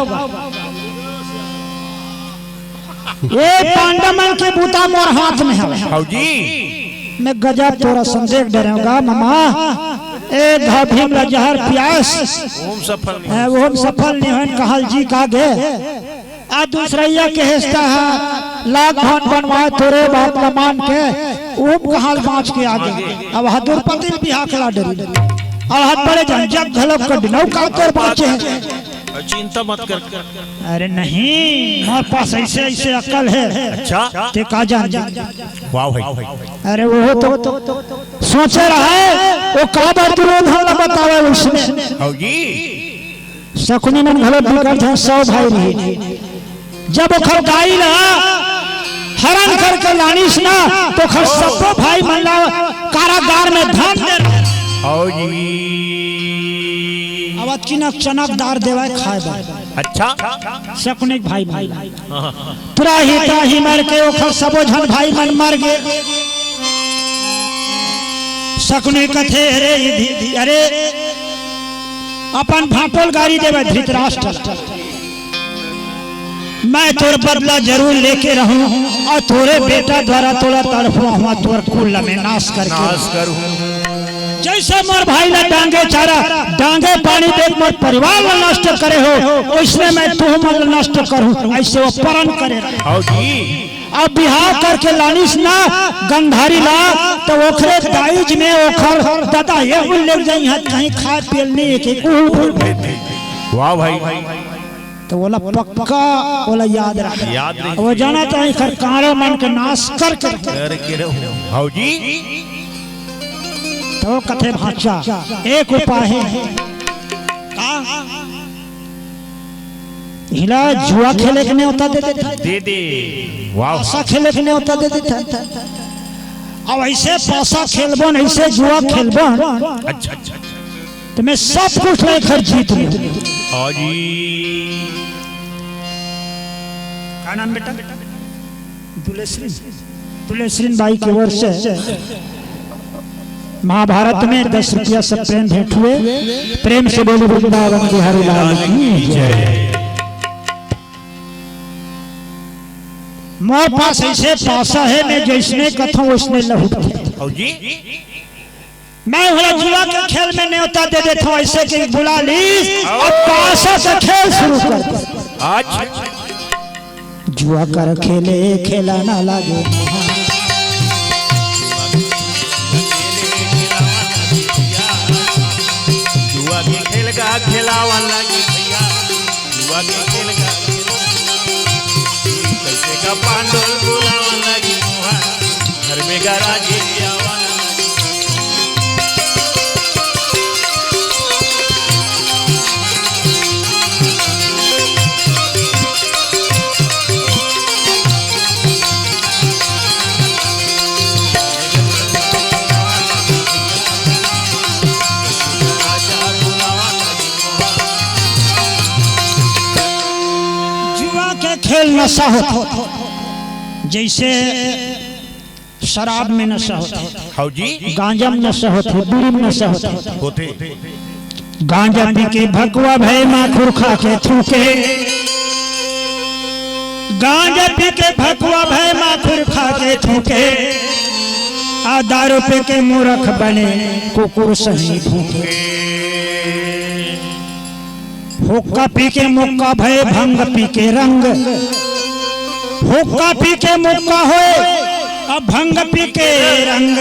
ये पांडमन के बूता मोर हाथ में है जी मैं गजब तोरा संदेह डरेगा मामा ए भीम जहर प्यास ओम सफल वो सफल नहीं कहल जी का गे आ दूसरैया के हिस्सा है लाख भवन बनवाए तोरे बाप ला मान के वो कहल बाँच के आगे अब हदुर पति बिहा खला डरी और हाथ बड़े जन जग घलप कर बिनौ का तोर बाँचे हैं चिंता मत कर अरे नहीं हमारे पास ऐसे ऐसे अकल है अच्छा ते का जान वाह भाई अरे वो तो सोचे रहा है वो का बार दुर्योधन बतावे उसने जी शकुनी मन घलो बिगड़ था 100 भाई रही जब ओखर गाई ना हरण करके लानिस ना तो खर सब भाई मन कारागार में धन दे जी आवाज की नक चनकदार देवा खाए बा अच्छा शकुनी भाई भाई त्राही मर के ओखर सबो झन भाई मन मर गए शकुनी कथे अरे अपन भाटोल गाड़ी देवे धृतराष्ट्र मैं तोर बदला जरूर लेके रहूं और तोरे बेटा द्वारा तोरा तड़फो हुआ तोर कुल में नाश करूं जैसे मोर भाई ने डांगे चारा डांगे पानी देख मोर परिवार में नष्ट करे हो उसने मैं तुम नष्ट करूं ऐसे वो परन करे अब बिहार करके लानिस ना गंधारी ला तो ओखरे दाइज में ओखर दादा ये ले जाई है कहीं खा पी नहीं के वाह भाई तो बोला पक्का बोला याद रख वो जाना चाहिए खर कारो मन के नाश करके रहो जी तो कथे भाषा एक उपाय है हिला जुआ खेले के न्योता दे दे वाह पासा खेले के न्योता दे अब ऐसे पासा खेलबन ऐसे जुआ खेलबन अच्छा तो मैं सब कुछ लेकर जीत लूं जी क्या नाम बेटा दुलेश्रीन बाई की ओर से महाभारत में 10 रुपया से प्रेम भेंट हुए प्रेम से बोले वृंदावन बिहारी लाल की जय मोर पास ऐसे पासा है मैं जैसने कथा वैसने लहू जी मैं जुआ के खेल में न्योता दे देता हूँ ऐसे कि बुला ली अब पासा से खेल शुरू कर आज जुआ कर खेले खेला ना लागे जुआ के खेल का खेलावा लगी भैया जुआ के खेल का कैसे का पांडुल बुलावा लगी घर में गराजी आवा खेल नशा होता जैसे शराब में नशा होता जी गांजा में नशा होता बीड़ी में नशा होते गांजा पी के भगवा भय माखुर खा के थूके गांजा पी के भगवा भय माखुर खा के थूके आ दारू पे के मूर्ख बने कुकुर सही भूखे हुक्का पी के मुक्का भय भंग पी के रंग हुक्का पी के मुक्का होए अब भंग पी के रंग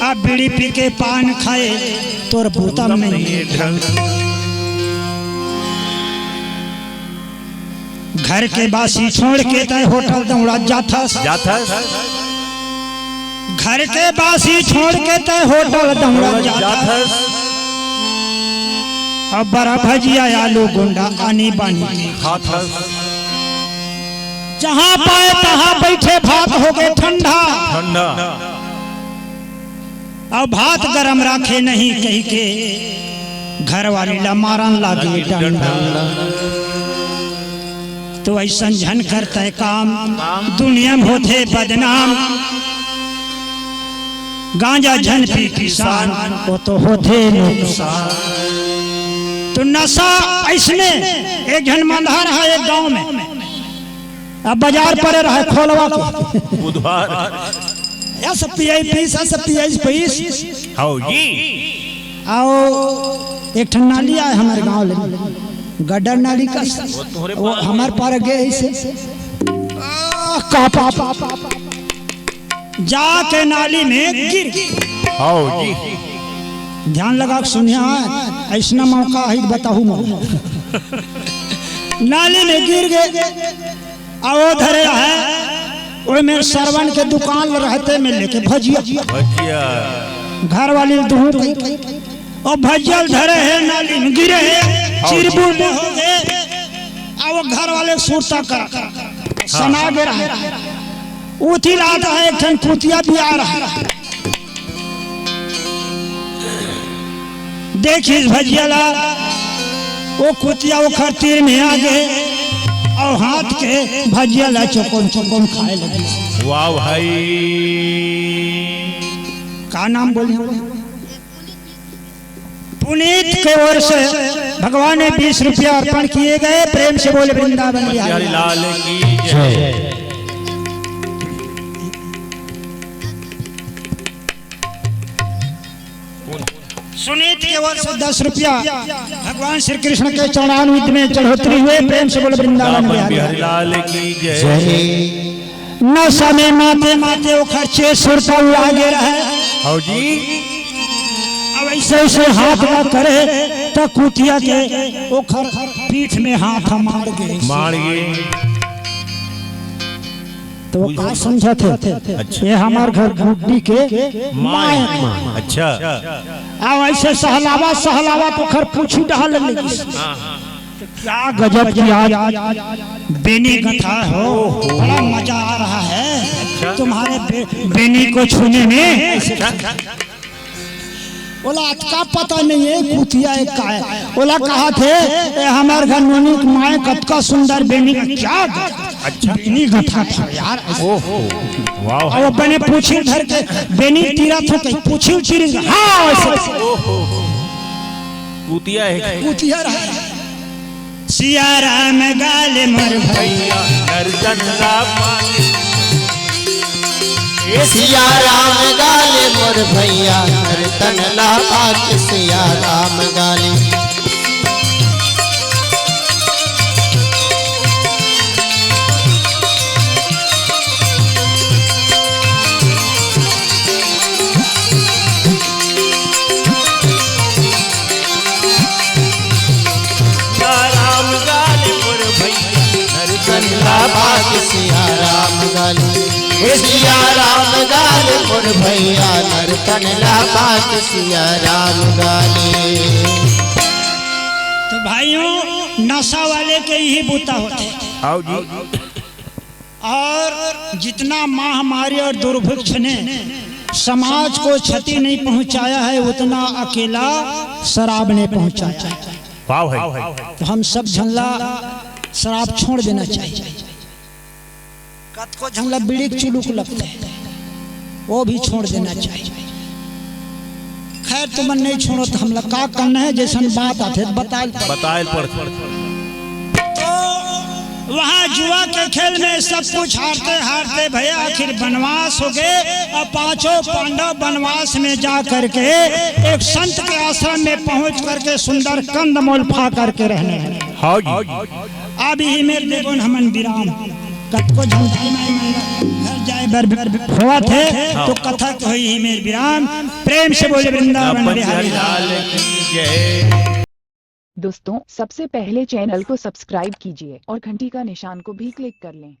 अब बीड़ी पी के पान खाए तोर भूतम नहीं ढंग घर के बासी छोड़ के तय होटल दौड़ा जाता घर के बासी छोड़ के तय होटल दौड़ा जाता है। अब बड़ा भजिया आलू गुंडा आनी बानी जहाँ पाए तहाँ बैठे भात हो गए ठंडा। अब भात गरम राखे नहीं कही के घर वाली ला मारन लागे डंडा। तो ऐसा झन करते काम दुनिया में होते बदनाम। गांजा झन पी किसान वो तो होते नुकसान। तो नशा ऐसने एक झन मंदार है एक गांव में। अब बाजार पर रहे खोलवा के बुधवार या सब पियाई पीस सब पियाई पीस आओ जी आओ। एक ठन नाली आए हमारे गांव ले गड्ढर नाली का वो हमारे पार गए ऐसे जाके नाली में गिर। आओ जी ध्यान लगा के सुनिया ऐसा मौका है बताहू नाली में गिर गए। आओ धरे है वो में सरवन के दुकान रहते में लेके भजिया घर वाली दूध और भजियल धरे है नाली में गिरे है चिरबुर में हो गए। वो घर वाले सुरता कर सना गिरा है। उठी रात है एक ठन कुतिया भी आ रहा है। देखिए भजियाला वो कुतिया वो खतीर में आ गए और हाथ के भजियाला चौकोन चौकोन खाए लगे। वाह भाई का नाम बोले पुनीत के ओर से भगवान ने 20 रुपया अर्पण किए गए। प्रेम से बोले वृंदावन बिहारी लाल की जय। सुनीत के ओर से 10 रुपया भगवान श्री कृष्ण के चरणारविंद में चढ़ोतरी हुए। प्रेम से बोले वृंदावन बिहारी लाल की जय। न समय माते माते वो खर्चे सुरता आगे रहे। आओ जी अब ऐसे ऐसे हाथ ना करे तो कुतिया के वो खर पीठ में हाथ मार गए। तो वो कहा समझा थे अच्छा। ये हमारे घर गुड्डी के माए। अच्छा अब ऐसे सहलावा सहलावा तो खर पूछी डाल लगी। क्या गजब की आज बेनी कथा हो। बड़ा मजा आ रहा है तुम्हारे बेनी को छूने में। बोला का पता नहीं है कुतिया एक का है। बोला कहा थे हमारे घर नोनी की माए कतका सुंदर बेनी का क्या अच्छा बेनी कथा था यार। वाह और बने पूछी धर के बेनी तीरथ हो कहीं पूछी उछी। हाँ कुतिया है कुतिया रहा। सिया राम गाले मोर भैया सिया राम गाले मोर भैया नर्तन लापात सिया राम गाले। सिया राम गाले सिया राम गाले मोर भैया नर्तन लापात सिया राम गाले। तो भाइयों नशा वाले के ही बूता होते। आओ जी और जितना महामारी और दुर्भिक्ष ने समाज को क्षति नहीं पहुंचाया है उतना अकेला शराब ने पहुंचाया। वाह भाई तो हम सब झल्ला शराब छोड़ देना चाहिए। कत को झंगला बीड़ी चुलुक लगते हैं वो भी छोड़ देना चाहिए। खैर तुम नहीं छोड़ो तो हम लोग का करना है जैसा बात आते बताए तो वहाँ जुआ के खेल में सब कुछ हारते हारते भैया आखिर वनवास हो गए। और पांचों पांडव वनवास में जा करके एक संत के आश्रम में पहुंच करके सुंदर कंदमूल खा करके रहने लगे। हाँ जी अब ही मेरे देवों हमन विराम कतको झंझाई में घर जाए बर हुआ थे तो कथा तो ही मेरे विराम। प्रेम से बोले वृंदावन बिहारी लाल की जय। दोस्तों सबसे पहले चैनल को सब्सक्राइब कीजिए और घंटी का निशान को भी क्लिक कर लें।